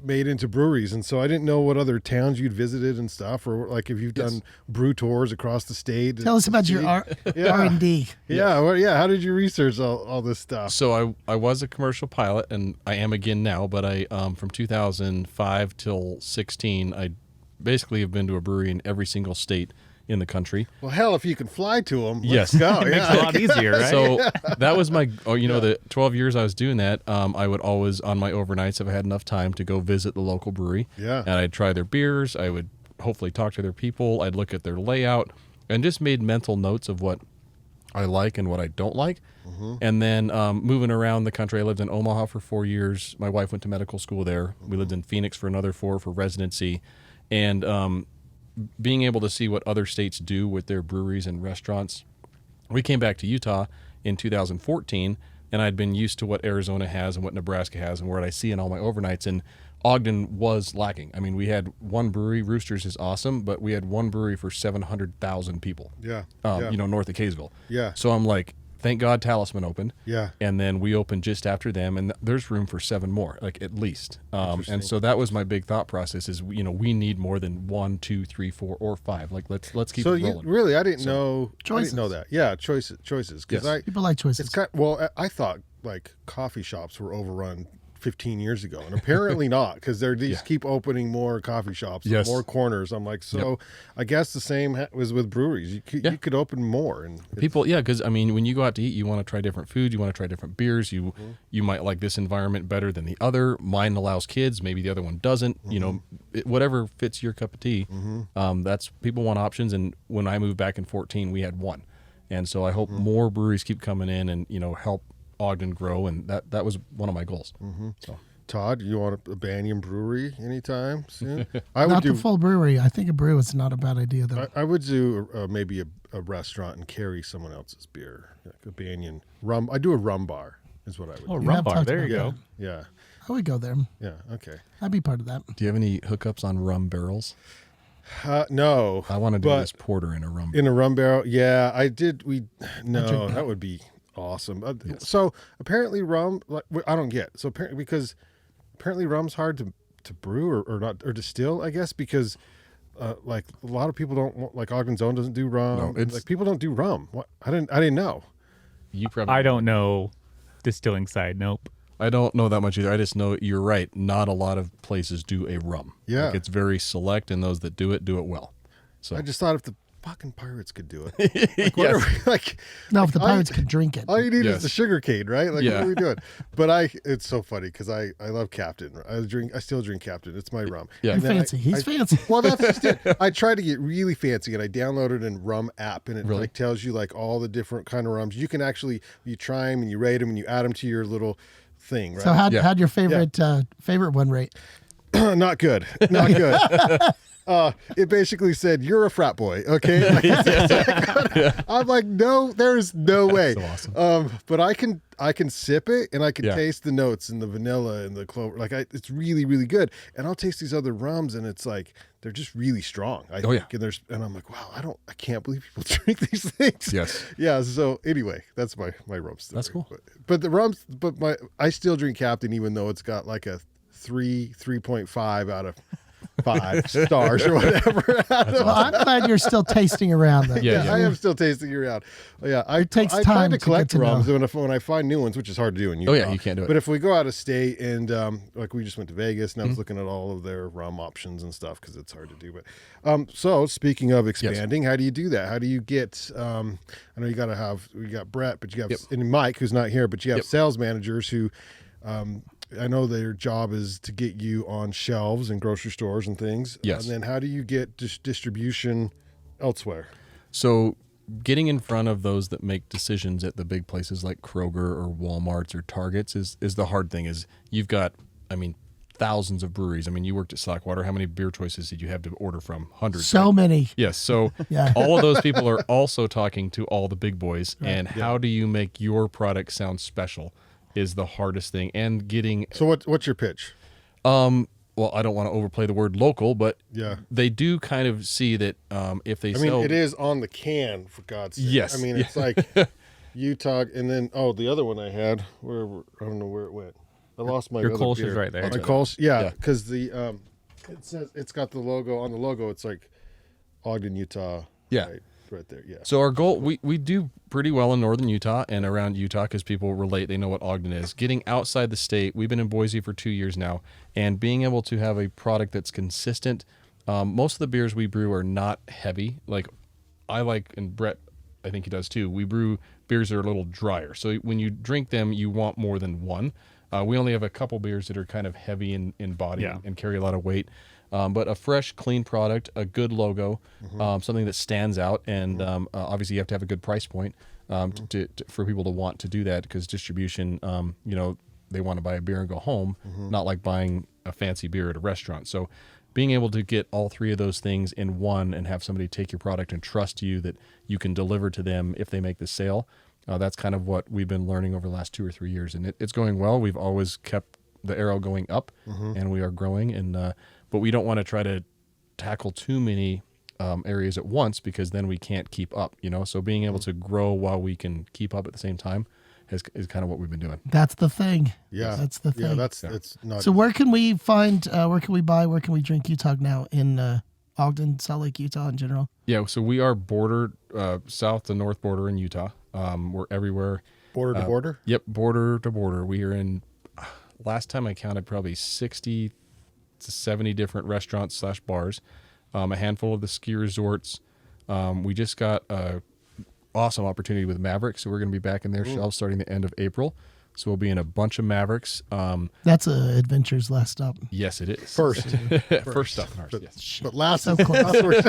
[SPEAKER 1] made into breweries. And so I didn't know what other towns you'd visited and stuff, or like if you've done brew tours across the state.
[SPEAKER 2] Tell us about your R&D.
[SPEAKER 1] How did you research all this stuff?
[SPEAKER 4] So I was a commercial pilot, and I am again now. But I from 2005 till 16, I basically have been to a brewery in every single state in the country.
[SPEAKER 1] Well, hell, if you can fly to them,
[SPEAKER 4] Yes.
[SPEAKER 1] let's go.
[SPEAKER 3] It makes it a lot easier, right?
[SPEAKER 4] So that was my, the 12 years I was doing that, I would always, on my overnights, if I had enough time, to go visit the local brewery.
[SPEAKER 1] Yeah.
[SPEAKER 4] And I'd try their beers. I would hopefully talk to their people. I'd look at their layout and just made mental notes of what I like and what I don't like. And then moving around the country, I lived in Omaha for 4 years. My wife went to medical school there. We lived in Phoenix for another 4 for residency. And being able to see what other states do with their breweries and restaurants. We came back to Utah in 2014, and I'd been used to what Arizona has and what Nebraska has and what I see in all my overnights, and Ogden was lacking. I mean, we had one brewery, Roosters is awesome, but we had one brewery for 700,000 people, north of Kaysville.
[SPEAKER 1] Yeah.
[SPEAKER 4] So I'm like, thank God Talisman opened.
[SPEAKER 1] Yeah.
[SPEAKER 4] And then we opened just after them, and there's room for 7 more, like at least. And so that was my big thought process is, we need more than 1, 2, 3, 4, or 5. Like let's keep it rolling.
[SPEAKER 1] I didn't know.
[SPEAKER 2] Choices.
[SPEAKER 1] I didn't know that. Yeah, choices. Because
[SPEAKER 2] People like choices.
[SPEAKER 1] I thought like coffee shops were overrun 15 years ago, and apparently not, because they just keep opening more coffee shops, and more corners. I'm like, I guess the same was with breweries. You could open more, and
[SPEAKER 4] people, because when you go out to eat, you want to try different food, you want to try different beers. You might like this environment better than the other. Mine allows kids, maybe the other one doesn't. Whatever fits your cup of tea. That's, people want options, and when I moved back in 2014, we had one, and so I hope more breweries keep coming in and help Ogden grow, and that was one of my goals. So,
[SPEAKER 1] Todd, you want a Banyan brewery anytime soon?
[SPEAKER 2] Not the full brewery. I think a brew is not a bad idea, though.
[SPEAKER 1] I would do maybe a restaurant and carry someone else's beer, like a Banyan rum. I do a rum bar, is what I would.
[SPEAKER 3] Oh,
[SPEAKER 1] do.
[SPEAKER 3] rum
[SPEAKER 2] have
[SPEAKER 3] bar.
[SPEAKER 2] talked
[SPEAKER 3] There you
[SPEAKER 2] about
[SPEAKER 3] go.
[SPEAKER 1] Yeah,
[SPEAKER 2] I would go there.
[SPEAKER 1] yeah, okay.
[SPEAKER 2] I'd be part of that.
[SPEAKER 4] do you have any hookups on rum barrels?
[SPEAKER 1] No,
[SPEAKER 4] I want to do
[SPEAKER 1] but
[SPEAKER 4] this porter in a rum.
[SPEAKER 1] in a rum barrel. Yeah, I did. That would be awesome. So apparently rum, I don't get. So apparently rum's hard to brew or not, or distill, I guess, because like a lot of people don't want, like Ogden's Own doesn't do rum.
[SPEAKER 4] No, it's,
[SPEAKER 1] like people don't do rum. What? I didn't know.
[SPEAKER 4] You probably.
[SPEAKER 3] I don't know distilling side. Nope.
[SPEAKER 4] I don't know that much either. I just know you're right. Not a lot of places do a rum.
[SPEAKER 1] Yeah.
[SPEAKER 4] Like, it's very select, and those that do it well. So
[SPEAKER 1] I just thought if the fucking pirates could do it, like, what are we, like,
[SPEAKER 2] No, if the pirates could drink it.
[SPEAKER 1] all you need
[SPEAKER 4] Yes.
[SPEAKER 1] is the sugar cane, right? Like, what are we doing? But it's so funny because I love Captain. I still drink Captain. It's my rum.
[SPEAKER 4] Yeah.
[SPEAKER 1] And
[SPEAKER 2] You're
[SPEAKER 1] then
[SPEAKER 2] fancy. He's fancy.
[SPEAKER 1] Well, that's just it. I tried to get really fancy, and I downloaded a rum app, and it
[SPEAKER 4] Really?
[SPEAKER 1] like tells you like all the different kind of rums. You can actually you try them and you rate them and you add them to your little thing, right?
[SPEAKER 2] So how'd
[SPEAKER 4] Yeah.
[SPEAKER 2] your favorite one rate?
[SPEAKER 1] Not good. Not good. It basically said, "You're a frat boy." Okay. I'm like, no, there's no way.
[SPEAKER 4] So awesome.
[SPEAKER 1] But I can sip it, and I can
[SPEAKER 4] Yeah.
[SPEAKER 1] taste the notes and the vanilla and the clover. Like it's really, really good. And I'll taste these other rums, and it's like they're just really strong. I think. And I'm like, wow, I can't believe people drink these things.
[SPEAKER 4] Yes.
[SPEAKER 1] Yeah. So anyway, that's my rum story.
[SPEAKER 4] That's cool.
[SPEAKER 1] But the rums, I still drink Captain, even though it's got like a 3.5 out of 5 stars or whatever.
[SPEAKER 2] Well, I'm glad you're still tasting around. Though.
[SPEAKER 4] Yeah.
[SPEAKER 1] I am still tasting around. Yeah, I
[SPEAKER 2] takes
[SPEAKER 1] I
[SPEAKER 2] time
[SPEAKER 1] try to
[SPEAKER 2] to
[SPEAKER 1] collect
[SPEAKER 2] get to
[SPEAKER 1] rums
[SPEAKER 2] know.
[SPEAKER 1] when I find new ones, which is hard to do in Utah.
[SPEAKER 4] Oh, yeah, you can't do it.
[SPEAKER 1] But if we go out of state and like we just went to Vegas and I was looking at all of their rum options and stuff because it's hard to do. But so speaking of expanding, how do you do that? How do you get? I know you got Brett, but you have and Mike who's not here, but you have sales managers who. I know their job is to get you on shelves in grocery stores and things.
[SPEAKER 4] Yes.
[SPEAKER 1] And then how do you get distribution elsewhere?
[SPEAKER 4] So getting in front of those that make decisions at the big places like Kroger or Walmart's or Target's is the hard thing. Is you've got, thousands of breweries. You worked at Slackwater. How many beer choices did you have to order from? Hundreds.
[SPEAKER 2] So many.
[SPEAKER 4] Yes. So
[SPEAKER 2] Yeah.
[SPEAKER 4] all of those people are also talking to all the big boys. Right. And how do you make your product sound special is the hardest thing. And getting...
[SPEAKER 1] So what's your pitch?
[SPEAKER 4] Well, I don't want to overplay the word local, but they do kind of see that if they sell...
[SPEAKER 1] it is on the can, for God's sake.
[SPEAKER 4] Yes.
[SPEAKER 1] It's like UTOG, and then, the other one I had, I don't know where it went. I lost my
[SPEAKER 3] Your
[SPEAKER 1] other
[SPEAKER 3] Kolsch
[SPEAKER 1] beer.
[SPEAKER 3] is right there.
[SPEAKER 1] My Kolsch, because the it says, it's got the logo, on the logo, it's like Ogden, Utah.
[SPEAKER 4] Yeah.
[SPEAKER 1] Right there, yeah.
[SPEAKER 4] So our goal, we do pretty well in northern Utah and around Utah because people relate, they know what Ogden is. Getting outside the state, we've been in Boise for 2 years now, and being able to have a product that's consistent. Most of the beers we brew are not heavy. Like I like, and Brett, I think he does too, we brew beers that are a little drier. So when you drink them, you want more than one. We only have a couple beers that are kind of heavy in body and carry a lot of weight. But a fresh, clean product, a good logo, something that stands out, and obviously you have to have a good price point for people to want to do that because distribution, they want to buy a beer and go home, not like buying a fancy beer at a restaurant. So being able to get all three of those things in one and have somebody take your product and trust you that you can deliver to them if they make the sale, that's kind of what we've been learning over the last 2 or 3 years. And it's going well. We've always kept the arrow going up, and we are growing. But we don't want to try to tackle too many areas at once because then we can't keep up, So being able to grow while we can keep up at the same time is kind of what we've been doing.
[SPEAKER 2] That's the thing.
[SPEAKER 1] Yeah.
[SPEAKER 2] That's the thing.
[SPEAKER 1] Yeah, it's not.
[SPEAKER 2] So where can we find, where can we buy, where can we drink UTOG now in Ogden, Salt Lake, Utah in general?
[SPEAKER 4] Yeah, so we are bordered south to north border in Utah. We're everywhere.
[SPEAKER 1] Border to border?
[SPEAKER 4] Yep, border to border. We are in, last time I counted, probably 60 to 70 different restaurants / bars, a handful of the ski resorts. We just got a awesome opportunity with Mavericks, so we're going to be back in their shelves starting the end of April. So we'll be in a bunch of Mavericks.
[SPEAKER 2] That's Adventure's last stop.
[SPEAKER 4] Yes, it is.
[SPEAKER 1] First
[SPEAKER 4] stop in ours. Yes.
[SPEAKER 1] But last
[SPEAKER 2] So close.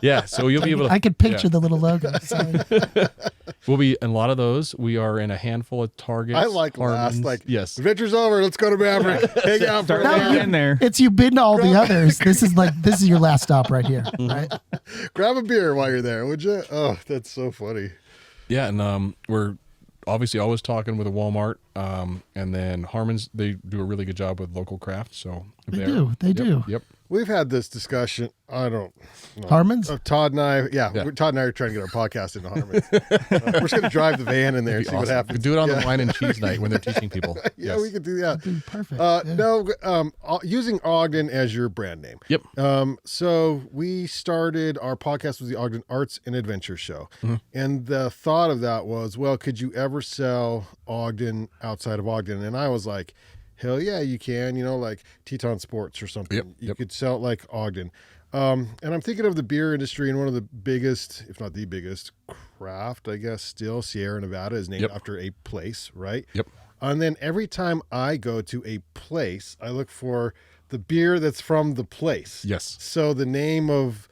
[SPEAKER 4] Yeah, so you'll be able to.
[SPEAKER 2] I could picture the little logo. Sorry.
[SPEAKER 4] We'll be in a lot of those. We are in a handful of Targets.
[SPEAKER 1] I like
[SPEAKER 4] Harmons.
[SPEAKER 1] last, like,
[SPEAKER 4] yes.
[SPEAKER 1] Adventure's over, let's go to Maverick. Hang out for a
[SPEAKER 3] Start
[SPEAKER 1] while.
[SPEAKER 3] in there.
[SPEAKER 2] It's you've been to all the others. This is your last stop right here. Right?
[SPEAKER 1] Grab a beer while you're there, would you? Oh, that's so funny.
[SPEAKER 4] Yeah, and we're obviously always talking with a Walmart, and then Harmons. They do a really good job with local craft. So
[SPEAKER 2] They do.
[SPEAKER 4] Yep.
[SPEAKER 1] We've had this discussion. I don't know.
[SPEAKER 2] Harmons?
[SPEAKER 1] Todd and I, Todd and I are trying to get our podcast into Harmons. We're just going to drive the van in there and see what happens.
[SPEAKER 4] We could do it on the wine and cheese night when they're teaching people.
[SPEAKER 1] Yeah, we could do that.
[SPEAKER 2] That'd be perfect.
[SPEAKER 1] No, using Ogden as your brand name.
[SPEAKER 4] Yep.
[SPEAKER 1] So we started our podcast with the Ogden Arts and Adventure Show. And the thought of that was, well, could you ever sell Ogden outside of Ogden? And I was like, hell yeah, you can, like Teton Sports or something. You could sell it like Ogden. And I'm thinking of the beer industry, and one of the biggest, if not the biggest, craft, I guess, still, Sierra Nevada is named after a place, right?
[SPEAKER 4] Yep.
[SPEAKER 1] And then every time I go to a place, I look for the beer that's from the place.
[SPEAKER 4] Yes.
[SPEAKER 1] So the name of,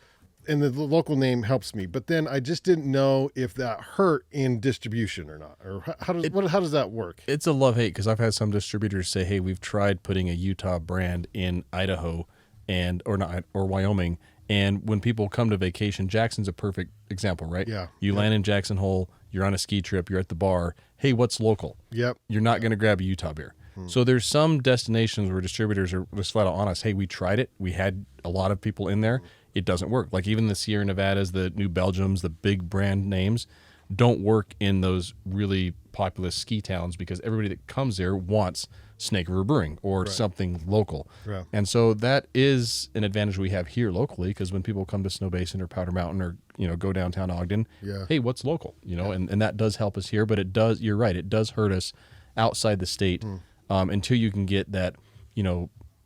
[SPEAKER 1] and the local name helps me. But then I just didn't know if that hurt in distribution or not. Or how does that work?
[SPEAKER 4] It's a love-hate because I've had some distributors say, hey, we've tried putting a Utah brand in Idaho or Wyoming. And when people come to vacation, Jackson's a perfect example, right?
[SPEAKER 1] Yeah.
[SPEAKER 4] You land in Jackson Hole, you're on a ski trip, you're at the bar. Hey, what's local?
[SPEAKER 1] Yep.
[SPEAKER 4] You're not going to grab a Utah beer. So there's some destinations where distributors are just flat out honest. Hey, we tried it. We had a lot of people in there. It doesn't work. Like even the Sierra Nevadas, the New Belgiums, the big brand names, don't work in those really populous ski towns because everybody that comes there wants Snake River Brewing or something local.
[SPEAKER 1] Yeah.
[SPEAKER 4] And so that is an advantage we have here locally, because when people come to Snow Basin or Powder Mountain or, go downtown Ogden, hey, what's local? And that does help us here, but you're right, it does hurt us outside the state until you can get that,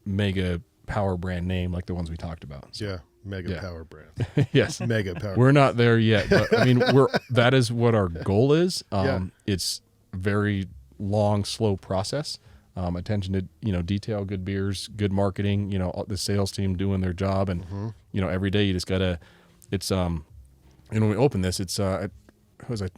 [SPEAKER 4] mega power brand name like the ones we talked about. So,
[SPEAKER 1] mega power brand.
[SPEAKER 4] yes.
[SPEAKER 1] Mega power.
[SPEAKER 4] We're not there yet, but I mean, that is what our goal is. It's a very long, slow process. Attention to, detail, good beers, good marketing, the sales team doing their job. And, every day you just gotta, it's, when we open this, it's, I think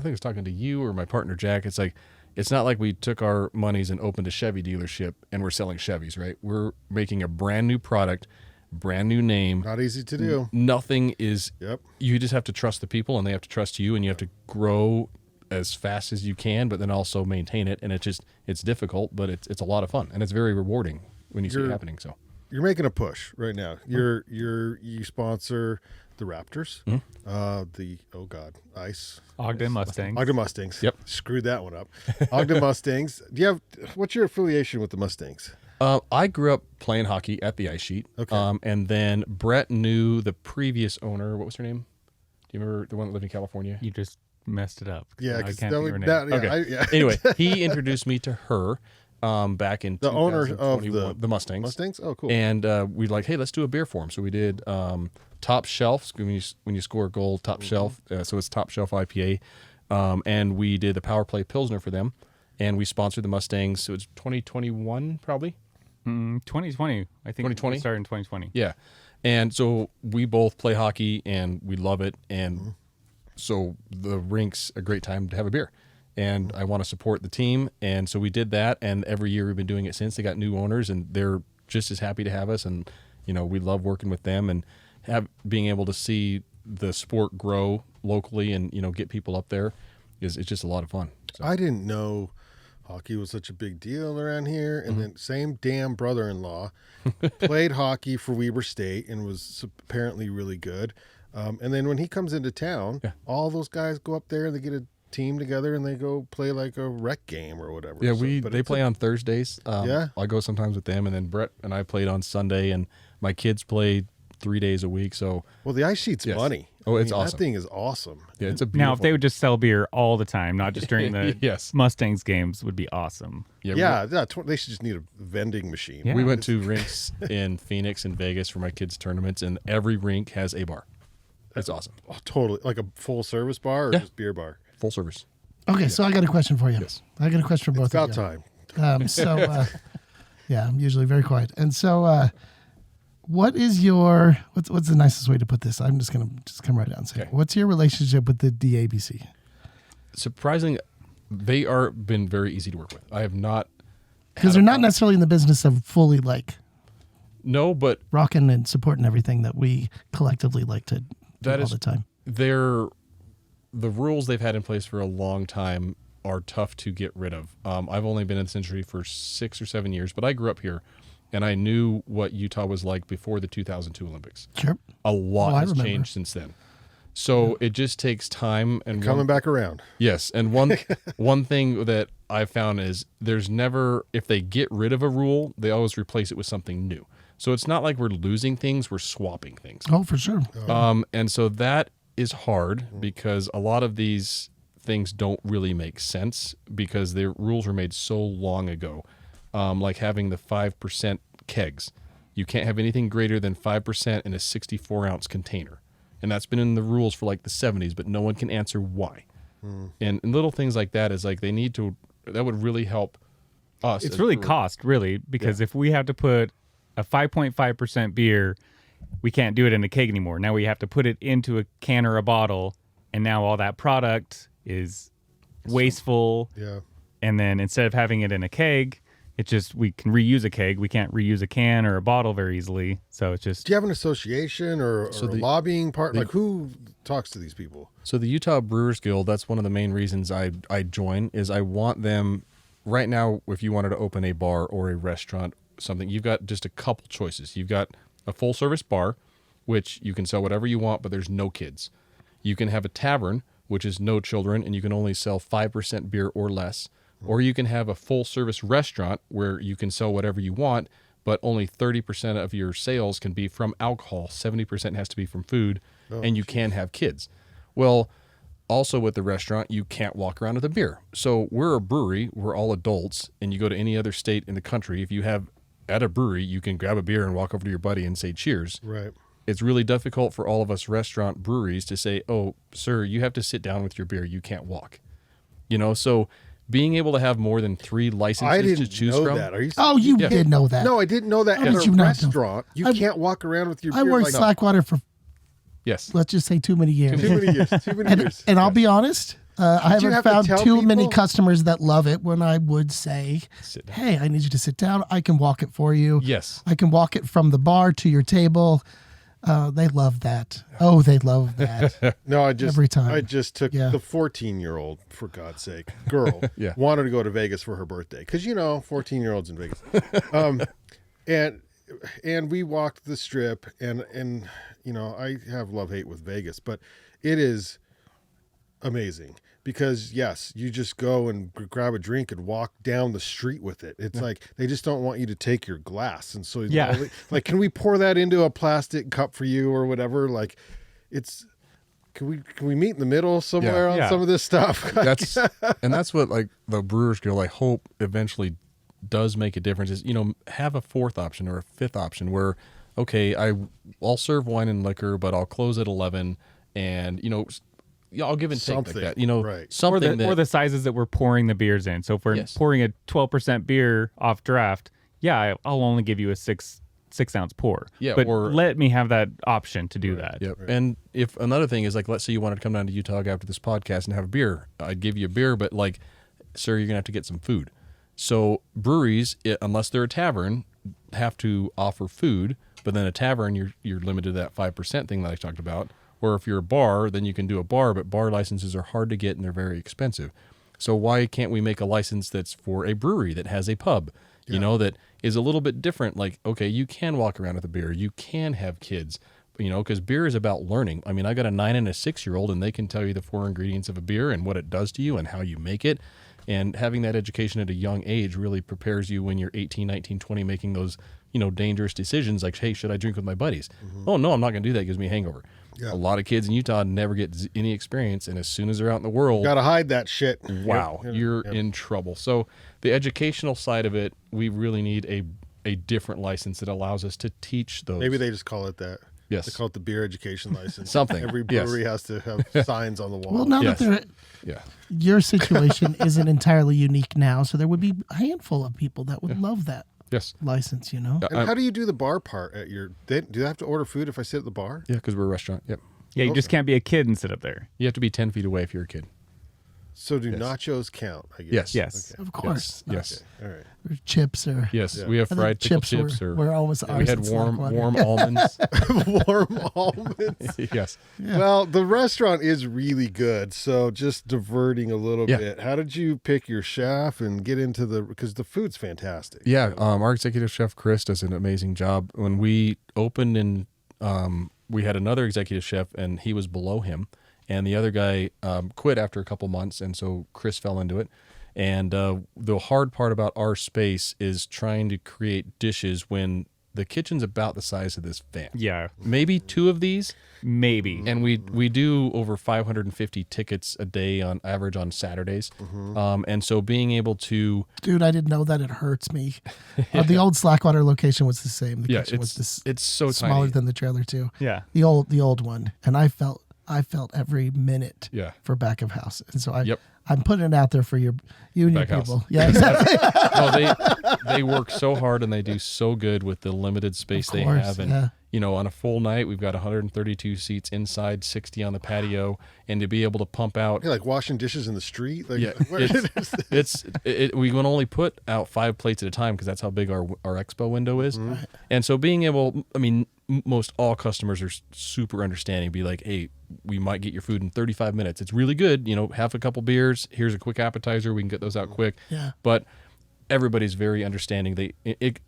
[SPEAKER 4] I was talking to you or my partner, Jack. It's like, it's not like we took our monies and opened a Chevy dealership and we're selling Chevys, right? We're making a brand new product, brand new name.
[SPEAKER 1] Not easy to do.
[SPEAKER 4] Nothing is,
[SPEAKER 1] Yep.
[SPEAKER 4] You just have to trust the people and they have to trust you, and you have to grow as fast as you can, but then also maintain it. And it's difficult, but it's a lot of fun, and it's very rewarding when you see it happening. So
[SPEAKER 1] you're making a push right now. You sponsor the Raptors, ice
[SPEAKER 3] Ogden Mustangs.
[SPEAKER 1] Ogden Mustangs.
[SPEAKER 4] Yep.
[SPEAKER 1] Screwed that one up. Ogden Mustangs. What's your affiliation with the Mustangs?
[SPEAKER 4] I grew up playing hockey at the ice sheet.
[SPEAKER 1] Okay.
[SPEAKER 4] And then Brett knew the previous owner. What was her name? Do you remember the one that lived in California?
[SPEAKER 3] You just messed it up.
[SPEAKER 1] Yeah,
[SPEAKER 3] I
[SPEAKER 1] because
[SPEAKER 3] can't think of her name.
[SPEAKER 4] Okay. Anyway, he introduced me to her back in
[SPEAKER 1] the owner of
[SPEAKER 4] the Mustangs.
[SPEAKER 1] Mustangs? Oh, cool.
[SPEAKER 4] And we'd like, hey, let's do a beer for him. So we did Top Shelf. When you score a goal, Top Shelf. So it's Top Shelf IPA. And we did the Power Play Pilsner for them. And we sponsored the Mustangs. So it's 2021 probably.
[SPEAKER 3] 2020. I think
[SPEAKER 4] 2020?
[SPEAKER 3] it started in 2020.
[SPEAKER 4] Yeah. And so we both play hockey and we love it. And so the rink's a great time to have a beer. And I want to support the team. And so we did that. And every year we've been doing it since. They got new owners and they're just as happy to have us. And, we love working with them and being able to see the sport grow locally and, get people up there it's just a lot of fun. So.
[SPEAKER 1] I didn't know hockey was such a big deal around here. And then same damn brother-in-law played hockey for Weber State and was apparently really good. And then when he comes into town, all those guys go up there and they get a team together and they go play like a rec game or whatever.
[SPEAKER 4] Yeah, they play on Thursdays. I go sometimes with them, and then Brett and I played on Sunday, and my kids play 3 days a week. So
[SPEAKER 1] the ice sheet's money.
[SPEAKER 4] Oh, it's awesome.
[SPEAKER 1] That thing is awesome.
[SPEAKER 4] Yeah, it's a beautiful.
[SPEAKER 3] Now, if they would just sell beer all the time, not just during the
[SPEAKER 4] Yes.
[SPEAKER 3] Mustangs games, would be awesome.
[SPEAKER 1] They should just need a vending machine.
[SPEAKER 3] Yeah.
[SPEAKER 4] We went to rinks in Phoenix and Vegas for my kids' tournaments, and every rink has a bar. That's awesome.
[SPEAKER 1] Oh, totally. Like a full service bar or just beer bar?
[SPEAKER 4] Full service.
[SPEAKER 2] Okay, so I got a question for you.
[SPEAKER 4] Yes.
[SPEAKER 2] I got a question for both
[SPEAKER 1] About
[SPEAKER 2] of you.
[SPEAKER 1] time.
[SPEAKER 2] I'm usually very quiet. And so, what is your what's the nicest way to put this? I'm just gonna come right out and say, what's your relationship with the DABC?
[SPEAKER 4] Surprisingly, they are been very easy to work with. I have not,
[SPEAKER 2] because they're not necessarily in the business of fully
[SPEAKER 4] but
[SPEAKER 2] rocking and supporting everything that we collectively like to do all the time.
[SPEAKER 4] The rules they've had in place for a long time are tough to get rid of. I've only been in this industry for 6 or 7 years, but I grew up here, and I knew what Utah was like before the 2002 Olympics.
[SPEAKER 2] Sure.
[SPEAKER 4] A lot has changed since then. So it just takes time. And
[SPEAKER 1] coming back around.
[SPEAKER 4] Yes. And one thing that I've found is there's never, if they get rid of a rule, they always replace it with something new. So it's not like we're losing things, we're swapping things.
[SPEAKER 2] Oh, for sure.
[SPEAKER 4] And so that is hard because a lot of these things don't really make sense because their rules were made so long ago. Like having the 5% kegs. You can't have anything greater than 5% in a 64-ounce container. And that's been in the rules for like the 70s, but no one can answer why. And little things like that is like they need to, that would really help us.
[SPEAKER 3] It's really cost, really, because if we have to put a 5.5% beer, we can't do it in a keg anymore. Now we have to put it into a can or a bottle, and now all that product is wasteful.
[SPEAKER 1] Yeah.
[SPEAKER 3] And then instead of having it in a keg, we can reuse a keg. We can't reuse a can or a bottle very easily. So it's just.
[SPEAKER 1] Do you have an association or a lobbying part? Like who talks to these people?
[SPEAKER 4] So the Utah Brewers Guild, that's one of the main reasons I join, is I want them, right now, if you wanted to open a bar or a restaurant, something, you've got just a couple choices. You've got a full service bar, which you can sell whatever you want, but there's no kids. You can have a tavern, which is no children, and you can only sell 5% beer or less. Or you can have a full-service restaurant where you can sell whatever you want, but only 30% of your sales can be from alcohol. 70% has to be from food, and you can have kids. Well, also with the restaurant, you can't walk around with a beer. So we're a brewery. We're all adults, and you go to any other state in the country. If you have at a brewery, you can grab a beer and walk over to your buddy and say cheers.
[SPEAKER 1] Right.
[SPEAKER 4] It's really difficult for all of us restaurant breweries to say, oh, sir, you have to sit down with your beer. You can't walk. So being able to have more than 3 licenses to choose from.
[SPEAKER 1] That. Are you?
[SPEAKER 2] Oh, you did know that.
[SPEAKER 1] No, I didn't know that.
[SPEAKER 2] How
[SPEAKER 1] At
[SPEAKER 2] did
[SPEAKER 1] a
[SPEAKER 2] you not know?
[SPEAKER 1] restaurant, you can't walk around with your beer.
[SPEAKER 2] I worked Slackwater for,
[SPEAKER 4] Yes.
[SPEAKER 2] let's just say, too many years.
[SPEAKER 1] Too many years. Too many years.
[SPEAKER 2] And I'll be honest, I
[SPEAKER 1] Did you
[SPEAKER 2] haven't
[SPEAKER 1] have to
[SPEAKER 2] found
[SPEAKER 1] tell
[SPEAKER 2] too many
[SPEAKER 1] people?
[SPEAKER 2] customers that love it when I would say,
[SPEAKER 4] Sit down.
[SPEAKER 2] hey, I need you to sit down. I can walk it for you.
[SPEAKER 4] Yes.
[SPEAKER 2] I can walk it from the bar to your table. They love that. Oh, they love that.
[SPEAKER 1] No,
[SPEAKER 2] Every time.
[SPEAKER 1] I just took
[SPEAKER 2] Yeah.
[SPEAKER 1] the 14-year-old, for God's sake, girl,
[SPEAKER 4] Yeah.
[SPEAKER 1] wanted to go to Vegas for her birthday because 14-year-olds in Vegas, and we walked the Strip, and I have love-hate with Vegas, but it is amazing because yes, you just go and grab a drink and walk down the street with it. It's like they just don't want you to take your glass, and so like, can we pour that into a plastic cup for you or whatever? Like, it's. Can we meet in the middle somewhere on some of this stuff?
[SPEAKER 4] That's what like the Brewers Guild, I hope eventually does make a difference is, have a 4th option or a 5th option where, okay, I'll serve wine and liquor, but I'll close at 11 and, I'll give and take
[SPEAKER 1] Something,
[SPEAKER 4] like that,
[SPEAKER 1] right.
[SPEAKER 4] something
[SPEAKER 3] or the sizes that we're pouring the beers in. So if we're pouring a 12% beer off draft, I'll only give you a 6-ounce pour.
[SPEAKER 4] Yeah,
[SPEAKER 3] but
[SPEAKER 4] or
[SPEAKER 3] let me have that option to do that.
[SPEAKER 4] Yep. Right. And if another thing is like, let's say you wanted to come down to UTOG after this podcast and have a beer, I'd give you a beer, but like, sir, you're gonna have to get some food. So breweries, unless they're a tavern, have to offer food, but then a tavern, you're limited to that 5% thing that I talked about. Or if you're a bar, then you can do a bar, but bar licenses are hard to get and they're very expensive. So why can't we make a license that's for a brewery that has a pub, that is a little bit different? Like, okay, you can walk around with a beer, you can have kids, because beer is about learning. I mean, I got a 9 and a 6-year-old and they can tell you the 4 ingredients of a beer and what it does to you and how you make it. And having that education at a young age really prepares you when you're 18, 19, 20, making those, dangerous decisions like, hey, should I drink with my buddies? Mm-hmm. Oh, no, I'm not going to do that. It gives me a hangover. Yeah. A lot of kids in Utah never get any experience. And as soon as they're out in the world,
[SPEAKER 1] got to hide that shit.
[SPEAKER 4] Wow, you're in trouble. So the educational side of it, we really need a different license that allows us to teach those.
[SPEAKER 1] Maybe they just call it that.
[SPEAKER 4] Yes.
[SPEAKER 1] They call it the beer education license.
[SPEAKER 4] Something.
[SPEAKER 1] Every brewery has to have signs on the wall.
[SPEAKER 2] Well, now that your situation isn't entirely unique now, so there would be a handful of people that would love that license,
[SPEAKER 1] And how do you do the bar part at your... Do I have to order food if I sit at the bar?
[SPEAKER 4] Yeah, because we're a restaurant. Yep.
[SPEAKER 3] Yeah, you just can't be a kid and sit up there.
[SPEAKER 4] You have to be 10 feet away if you're a kid.
[SPEAKER 1] So do nachos count, I guess?
[SPEAKER 4] Yes.
[SPEAKER 2] Okay. Of course.
[SPEAKER 4] Yes.
[SPEAKER 1] Okay. All right.
[SPEAKER 2] Or chips or...
[SPEAKER 4] Yes, we have fried pickle chips.
[SPEAKER 2] We're always
[SPEAKER 4] we had warm almonds.
[SPEAKER 1] Warm almonds.
[SPEAKER 4] Yes.
[SPEAKER 2] Yeah.
[SPEAKER 1] Well, the restaurant is really good. So just diverting a little bit. How did you pick your chef and get into because the food's fantastic.
[SPEAKER 4] Yeah. Our executive chef, Chris, does an amazing job. When we opened and we had another executive chef and he was below him. And the other guy quit after a couple months, and so Chris fell into it. And the hard part about our space is trying to create dishes when the kitchen's about the size of this van.
[SPEAKER 3] Yeah.
[SPEAKER 4] Maybe 2 of these.
[SPEAKER 3] Maybe.
[SPEAKER 4] And we do over 550 tickets a day on average on Saturdays. Mm-hmm. And so being able to...
[SPEAKER 2] Dude, I didn't know that. It hurts me. The old Slackwater location was the same. The kitchen was
[SPEAKER 4] it's so
[SPEAKER 2] smaller
[SPEAKER 4] tiny.
[SPEAKER 2] than the trailer, too.
[SPEAKER 3] Yeah.
[SPEAKER 2] The old one. And I felt every minute for back of house. And so I'm putting it out there for you and your people. Yeah, exactly.
[SPEAKER 4] They work so hard and they do so good with the limited space they have. And, on a full night, we've got 132 seats inside, 60 on the patio. And to be able to pump out...
[SPEAKER 1] You're like washing dishes in the street? Like,
[SPEAKER 4] we can only put out 5 plates at a time because that's how big our expo window is. Mm-hmm. And so being able... most all customers are super understanding. Be like, hey, we might get your food in 35 minutes. It's really good. Have a couple beers. Here's a quick appetizer. We can get those out quick.
[SPEAKER 2] Yeah.
[SPEAKER 4] But everybody's very understanding.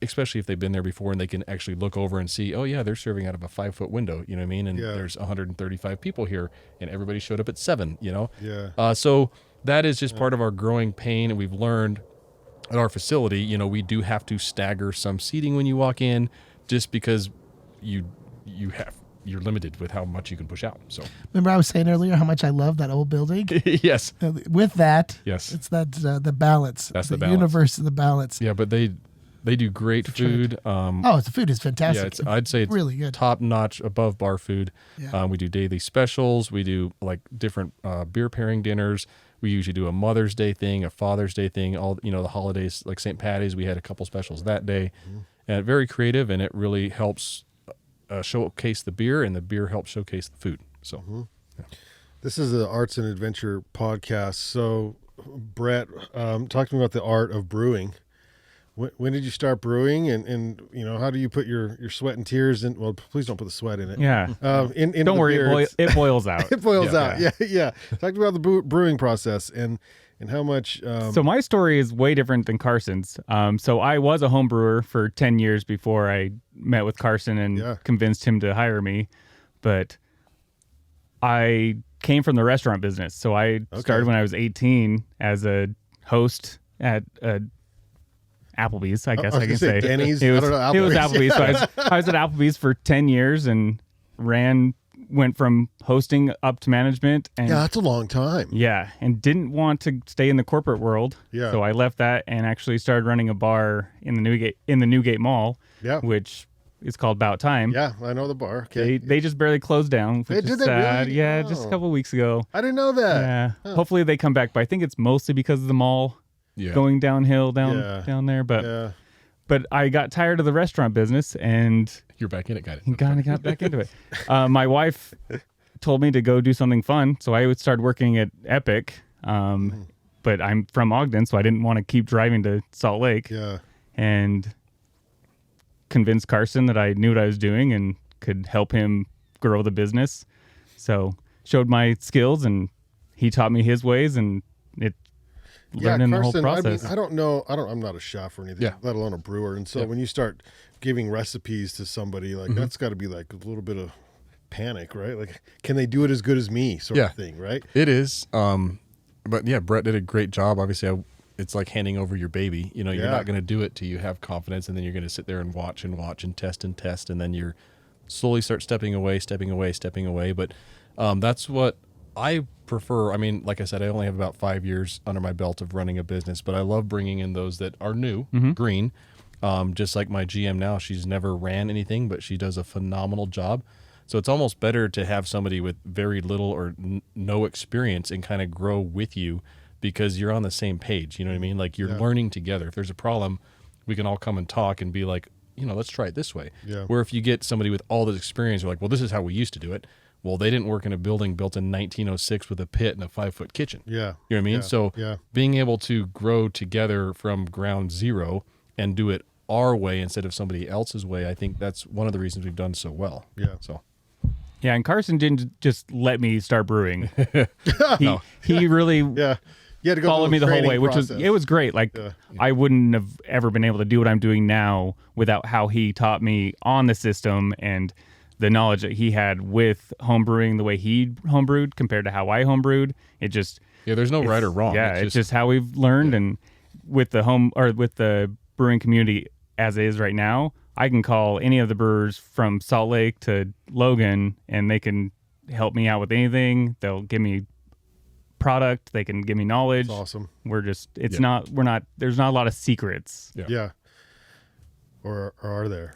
[SPEAKER 4] Especially if they've been there before and they can actually look over and see, oh yeah, they're serving out of a 5-foot window, you know what I mean? And there's 135 people here and everybody showed up at 7, you know?
[SPEAKER 1] Yeah.
[SPEAKER 4] So that is just part of our growing pain. And we've learned at our facility, you know, we do have to stagger some seating when you walk in just because you're limited with how much you can push out. So
[SPEAKER 2] remember I was saying earlier how much I love that old building?
[SPEAKER 4] yes.
[SPEAKER 2] With that,
[SPEAKER 4] Yes.
[SPEAKER 2] it's that the balance.
[SPEAKER 4] That's
[SPEAKER 2] the
[SPEAKER 4] the balance.
[SPEAKER 2] universe of the balance.
[SPEAKER 4] Yeah, but they do great food.
[SPEAKER 2] The food is fantastic.
[SPEAKER 4] Yeah, I'd say it's
[SPEAKER 2] really good.
[SPEAKER 4] top notch, above bar food.
[SPEAKER 2] Yeah.
[SPEAKER 4] We do daily specials. We do like different beer pairing dinners. We usually do a Mother's Day thing, a Father's Day thing. All the holidays like St. Patty's. We had a couple specials that day, and very creative, and it really helps showcase the beer, and the beer helps showcase the food. So,
[SPEAKER 1] This is an arts and adventure podcast. So, Brett, talk to me about the art of brewing. When did you start brewing, and how do you put your sweat and tears in? Well, please don't put the sweat in it.
[SPEAKER 3] Yeah.
[SPEAKER 1] Don't
[SPEAKER 3] worry, it boils out.
[SPEAKER 1] It boils out. Yeah. Talk to me about the brewing process and how much.
[SPEAKER 3] So my story is way different than Carson's. So I was a home brewer for 10 years before I met with Carson and convinced him to hire me. But I came from the restaurant business. So I started when I was 18 as a host at Applebee's, I guess I can say.
[SPEAKER 1] Denny's?
[SPEAKER 3] It was
[SPEAKER 1] Applebee's.
[SPEAKER 3] Applebee's. So I was at Applebee's for 10 years and went from hosting up to management. And
[SPEAKER 1] that's a long time.
[SPEAKER 3] Yeah, and didn't want to stay in the corporate world.
[SPEAKER 1] Yeah.
[SPEAKER 3] So I left that and actually started running a bar in the Newgate Mall.
[SPEAKER 1] Yeah.
[SPEAKER 3] Which is called About Time.
[SPEAKER 1] Yeah, I know the bar. Okay.
[SPEAKER 3] They just barely closed down, which is
[SPEAKER 1] did they
[SPEAKER 3] sad.
[SPEAKER 1] really?
[SPEAKER 3] Yeah, just a couple of weeks ago.
[SPEAKER 1] I didn't know that.
[SPEAKER 3] Yeah.
[SPEAKER 1] Huh.
[SPEAKER 3] Hopefully they come back, but I think it's mostly because of the mall going downhill down there. But I got tired of the restaurant business and
[SPEAKER 4] you're back in it, got it.
[SPEAKER 3] Got back into it. My wife told me to go do something fun, so I started working at Epic. But I'm from Ogden, so I didn't want to keep driving to Salt Lake.
[SPEAKER 1] Yeah.
[SPEAKER 3] And convinced Carson that I knew what I was doing and could help him grow the business. So showed my skills, and he taught me his ways, and learning
[SPEAKER 1] Carson,
[SPEAKER 3] the whole process.
[SPEAKER 1] I don't know. I'm not a chef or anything, let alone a brewer. And so when you start giving recipes to somebody, like that's got to be like a little bit of panic, right? Like, can they do it as good as me, sort of thing, right?
[SPEAKER 4] It is. But yeah, Brett did a great job. Obviously, it's like handing over your baby. You're not going to do it till you have confidence, and then you're going to sit there and watch and test, and then you're slowly start stepping away. But that's what I prefer. I mean, like I said, I only have about 5 years under my belt of running a business, but I love bringing in those that are new, green. Just like my GM now, she's never ran anything, but she does a phenomenal job. So it's almost better to have somebody with very little or no experience and kind of grow with you, because you're on the same page. You know what I mean? Like you're learning together. If there's a problem, we can all come and talk and be like, let's try it this way.
[SPEAKER 1] Yeah.
[SPEAKER 4] Where if you get somebody with all this experience, you're like, well, this is how we used to do it. Well, they didn't work in a building built in 1906 with a pit and a 5-foot kitchen.
[SPEAKER 1] Yeah.
[SPEAKER 4] You know what I mean?
[SPEAKER 1] Yeah.
[SPEAKER 4] So being able to grow together from ground zero and do it our way instead of somebody else's way, I think that's one of the reasons we've done so well.
[SPEAKER 1] Yeah.
[SPEAKER 4] So.
[SPEAKER 3] Yeah, and Carson didn't just let me start brewing. He really
[SPEAKER 1] You had to go
[SPEAKER 3] followed me the whole way,
[SPEAKER 1] process.
[SPEAKER 3] it was great. Like I wouldn't have ever been able to do what I'm doing now without how he taught me on the system and the knowledge that he had with homebrewing, the way he homebrewed compared to how I homebrewed. It just
[SPEAKER 4] there's no right or wrong.
[SPEAKER 3] Yeah, it's just how we've learned, and with the brewing community as it is right now, I can call any of the brewers from Salt Lake to Logan, and they can help me out with anything. They'll give me product. They can give me knowledge.
[SPEAKER 1] That's awesome.
[SPEAKER 3] There's not a lot of secrets.
[SPEAKER 1] Yeah. Or are there?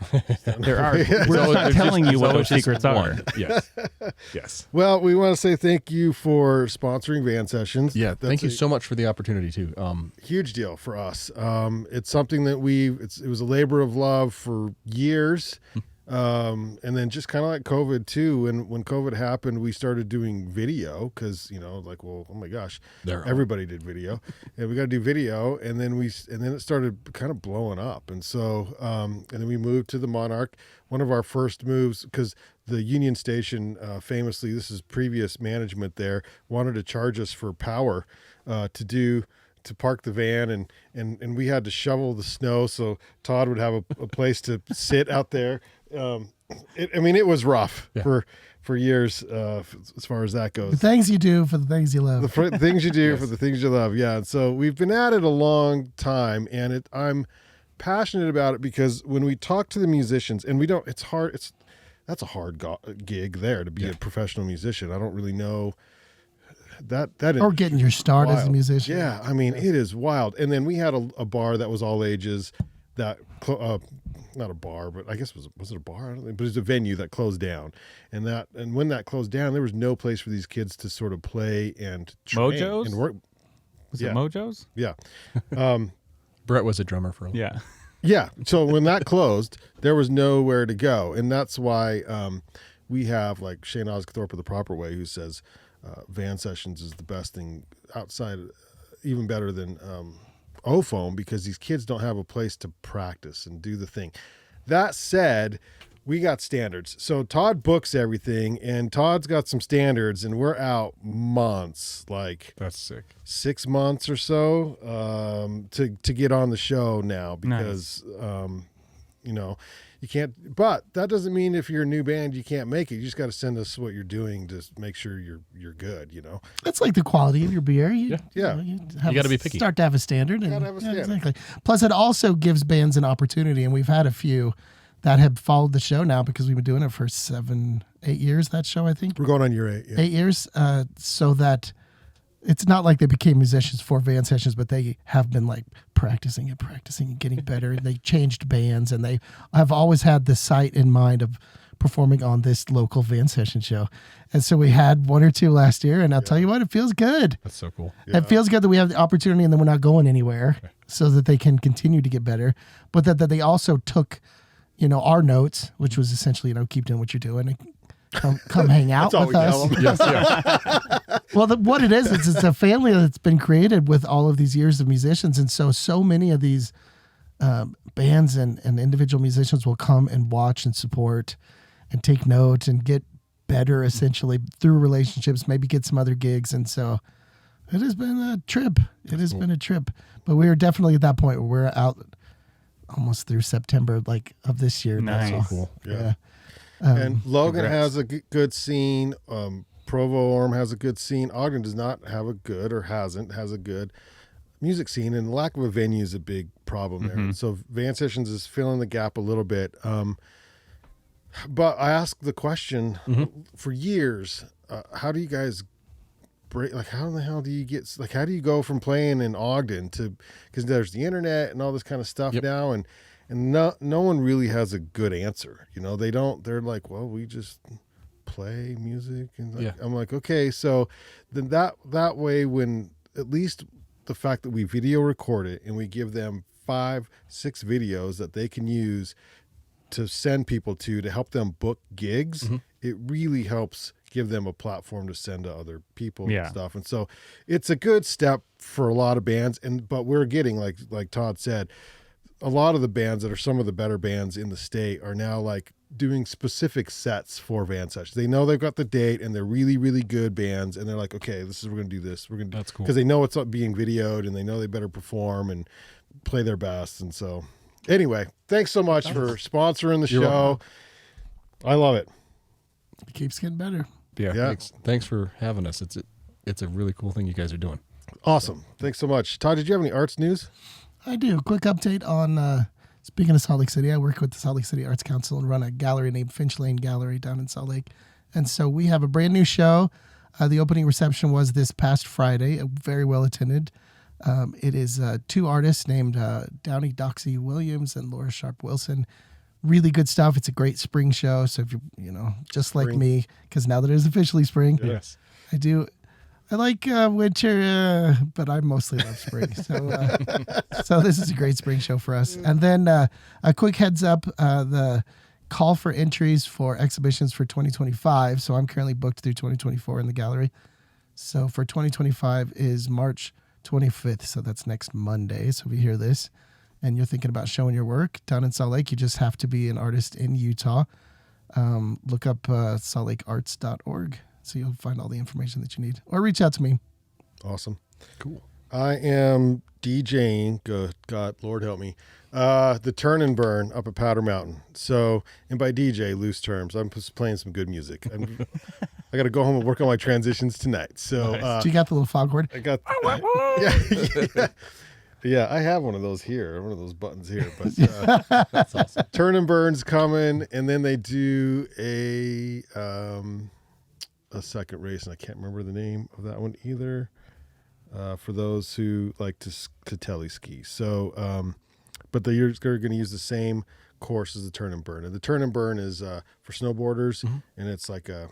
[SPEAKER 3] There are. We're not telling you what those secrets are.
[SPEAKER 4] Yes.
[SPEAKER 1] Well, we want to say thank you for sponsoring Van Sessions.
[SPEAKER 4] Yeah. Thank you so much for the opportunity too.
[SPEAKER 1] Huge deal for us. It's something that it was a labor of love for years. And then just kind of like COVID too. And when COVID happened, we started doing video because, oh my gosh, everybody did video, and we got to do video. And then it started kind of blowing up. And so, and then we moved to the Monarch. One of our first moves, because the Union Station, famously, this is previous management there, wanted to charge us for power, to to park the van, and we had to shovel the snow so Todd would have a place to sit out there. It was rough for years as far as that goes.
[SPEAKER 2] The things you do for the things you love.
[SPEAKER 1] The things you do for the things you love. Yeah. And so we've been at it a long time, and I'm passionate about it because when we talk to the musicians, and it's hard. That's a hard gig there to be a professional musician. I don't really know that
[SPEAKER 2] or getting your start as a musician.
[SPEAKER 1] Yeah, I mean, it is wild. And then we had a bar that was all ages that not a bar, but I guess was it a bar? I don't think, but it's a venue that closed down. And when that closed down, there was no place for these kids to sort of play and train
[SPEAKER 3] Mojos?
[SPEAKER 1] and work.
[SPEAKER 3] Was it Mojos?
[SPEAKER 1] Yeah.
[SPEAKER 4] Brett was a drummer for a
[SPEAKER 3] Yeah.
[SPEAKER 1] Yeah. So when that closed, there was nowhere to go. And that's why we have like Shane Osgothorpe of The Proper Way, who says van sessions is the best thing outside, even better than O-Foam, because these kids don't have a place to practice and do the thing. That said, we got standards. So Todd books everything, and Todd's got some standards, and we're out months, like
[SPEAKER 4] That's sick.
[SPEAKER 1] 6 months or so to get on the show now, because you can't. But that doesn't mean if you're a new band you can't make it. You just got to send us what you're doing to make sure you're good.
[SPEAKER 2] It's like the quality of your beer. You
[SPEAKER 4] gotta be picky.
[SPEAKER 2] Start to have a standard.
[SPEAKER 1] Gotta have a standard.
[SPEAKER 2] Exactly. Plus, it also gives bands an opportunity, and we've had a few that have followed the show now because we've been doing it for 7-8 years. That show, I think.
[SPEAKER 1] We're going on year 8. Yeah.
[SPEAKER 2] 8 years. So that it's not like they became musicians for van sessions, but they have been like practicing and getting better. And they changed bands, and they have always had the sight in mind of performing on this local van session show. And so we had 1 or 2 last year, and I'll tell you what, it feels good.
[SPEAKER 4] That's so cool.
[SPEAKER 1] Yeah.
[SPEAKER 2] It feels good that we have the opportunity and then we're not going anywhere so that they can continue to get better. But that they also took, our notes, which was essentially, keep doing what you're doing and come hang out with us.
[SPEAKER 4] Yes, yeah.
[SPEAKER 2] Well, what it is, it's a family that's been created with all of these years of musicians. And so many of these bands and individual musicians will come and watch and support and take notes and get better essentially through relationships, maybe get some other gigs. And so it has been a trip. It has been a trip. But we are definitely at that point where we're out almost through September of this year.
[SPEAKER 3] Nice.
[SPEAKER 2] That's
[SPEAKER 1] Cool.
[SPEAKER 2] Yeah.
[SPEAKER 1] And Logan
[SPEAKER 3] congrats.
[SPEAKER 1] has a good scene. Provo Orm has a good scene. Ogden does not have a good, or has a good music scene, and the lack of a venue is a big problem there. And so Van Sessions is filling the gap a little bit. But I asked the question for years, how do you guys break, how the hell do you get, how do you go from playing in Ogden to, because there's the internet and all this kind of stuff now, and no one really has a good answer. They're like, well, we just play music, and I'm like, okay, so then that way, when at least the fact that we video record it and we give them 5-6 videos that they can use to send people to help them book gigs, it really helps give them a platform to send to other people and stuff. And so it's a good step for a lot of bands, but we're getting, like Todd said, a lot of the bands that are some of the better bands in the state are now doing specific sets for van sessions. They know they've got the date, and they're really, really good bands, and they're like, okay, we're going to do this. We're going to. That's cool. Because they know it's being videoed, and they know they better perform and play their best. And so, anyway, thanks so much for sponsoring the show.
[SPEAKER 4] Welcome.
[SPEAKER 1] I love it.
[SPEAKER 2] It keeps getting better.
[SPEAKER 4] Yeah. Thanks for having us. It's a really cool thing you guys are doing.
[SPEAKER 1] Awesome. Thanks so much. Todd, did you have any arts news?
[SPEAKER 2] I do. Quick update on, speaking of Salt Lake City, I work with the Salt Lake City Arts Council and run a gallery named Finch Lane Gallery down in Salt Lake. And so we have a brand new show. The opening reception was this past Friday, very well attended. It is 2 artists named Downey Doxy Williams and Laura Sharp Wilson. Really good stuff. It's a great spring show. So if you're, just like me, because now that it is officially spring,
[SPEAKER 4] Yes.
[SPEAKER 2] I like winter, but I mostly love spring. So this is a great spring show for us. And then a quick heads up, the call for entries for exhibitions for 2025. So I'm currently booked through 2024 in the gallery. So for 2025 is March 25th. So that's next Monday. So if you hear this and you're thinking about showing your work down in Salt Lake, you just have to be an artist in Utah. Look up saltlakearts.org. So you'll find all the information that you need, or reach out to me.
[SPEAKER 1] Awesome.
[SPEAKER 4] Cool.
[SPEAKER 1] I am DJing. God, Lord help me. The Turn and Burn up at Powder Mountain. So, and by DJ, loose terms, I'm just playing some good music. I got to go home and work on my transitions tonight. So,
[SPEAKER 2] So you got the little foghorn?
[SPEAKER 1] I got. Yeah, I have one of those here, one of those buttons here. But
[SPEAKER 4] That's awesome.
[SPEAKER 1] Turn and Burn's coming, and then they do a second race, and I can't remember the name of that one either. For those who like to tele-ski. So, but they're going to use the same course as the Turn and Burn. And the Turn and Burn is for snowboarders, and it's like a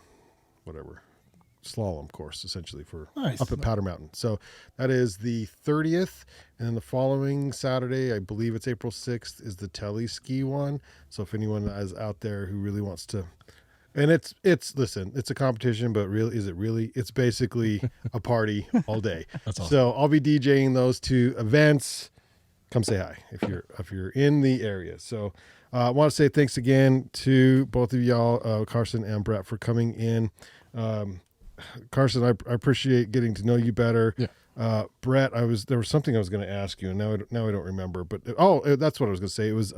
[SPEAKER 1] slalom course essentially for up at Powder Mountain. So that is the 30th, and then the following Saturday, I believe it's April 6th, is the tele-ski one. So if anyone is out there who really wants to. And it's listen, it's a competition, but really, is it really? It's basically a party all day.
[SPEAKER 4] That's awesome.
[SPEAKER 1] So I'll be DJing those two events. Come say hi if you're in the area. So I want to say thanks again to both of y'all, Carson and Brett, for coming in. Carson, I appreciate getting to know you better.
[SPEAKER 4] Yeah.
[SPEAKER 1] Brett, there was something I was going to ask you, and now I don't remember. But that's what I was going to say. It was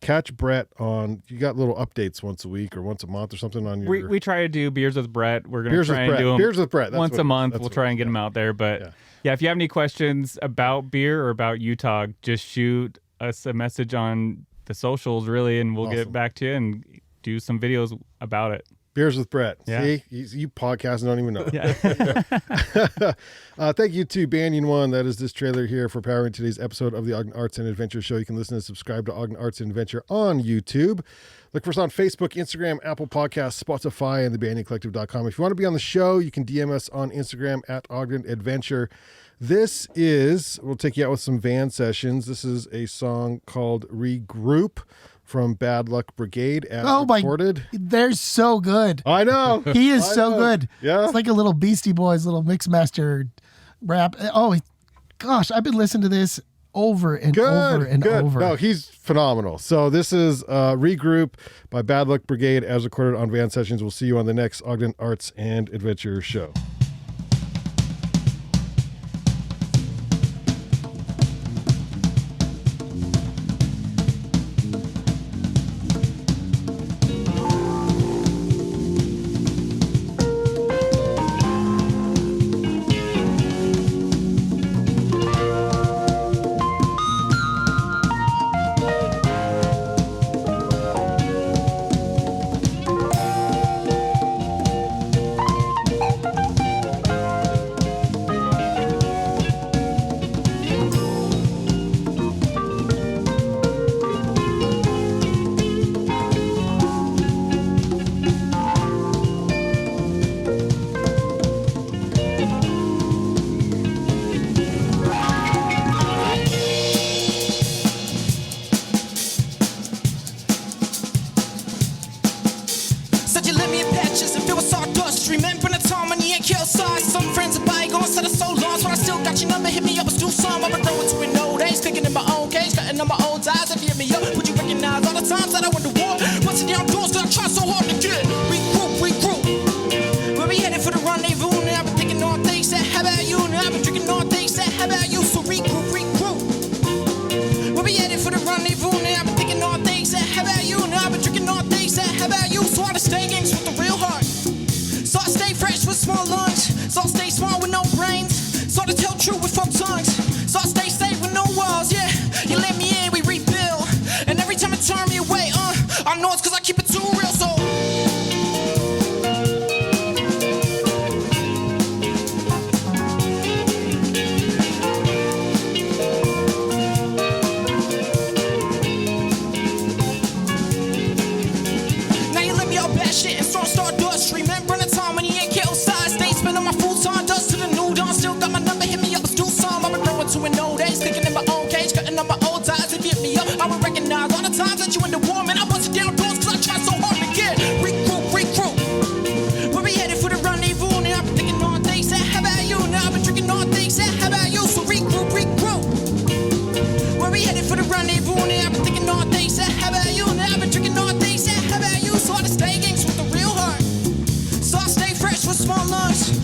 [SPEAKER 1] catch Brett on. You got little updates once a week or once a month or something on your.
[SPEAKER 3] We try to do beers with Brett. We're going to try and do them
[SPEAKER 1] beers with Brett.
[SPEAKER 3] once a month. We'll try and get them out there. But yeah, if you have any questions about beer or about UTOG, just shoot us a message on the socials, really, and we'll get back to you and do some videos about it.
[SPEAKER 1] Beers with Brett.
[SPEAKER 3] Yeah.
[SPEAKER 1] See, you podcast and don't even know.
[SPEAKER 3] Yeah.
[SPEAKER 1] Thank you to Banyan One. That is this trailer here for powering today's episode of the Ogden Arts and Adventure Show. You can listen and subscribe to Ogden Arts and Adventure on YouTube. Look for us on Facebook, Instagram, Apple Podcasts, Spotify, and thebanyancollective.com. If you want to be on the show, you can DM us on Instagram at Ogden Adventure. We'll take you out with some van sessions. This is a song called Regroup from Bad Luck Brigade recorded.
[SPEAKER 2] They're so good.
[SPEAKER 1] I know.
[SPEAKER 2] He is so good.
[SPEAKER 1] Yeah.
[SPEAKER 2] It's like a little Beastie Boys, little Mixmaster rap. Oh, gosh, I've been listening to this over and over and over.
[SPEAKER 1] No, he's phenomenal. So this is Regroup by Bad Luck Brigade as recorded on Van Sessions. We'll see you on the next Ogden Arts and Adventure Show.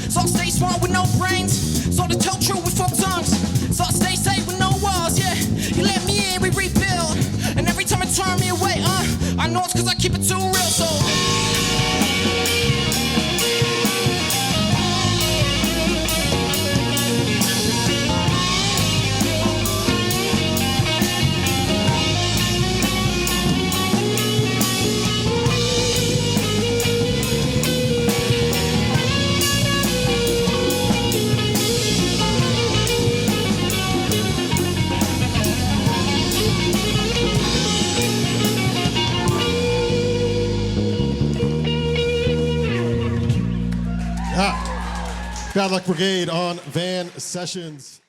[SPEAKER 5] So I stay smart with no brains. So to tell true with fuck tongues. Bad Luck Brigade on Van Sessions.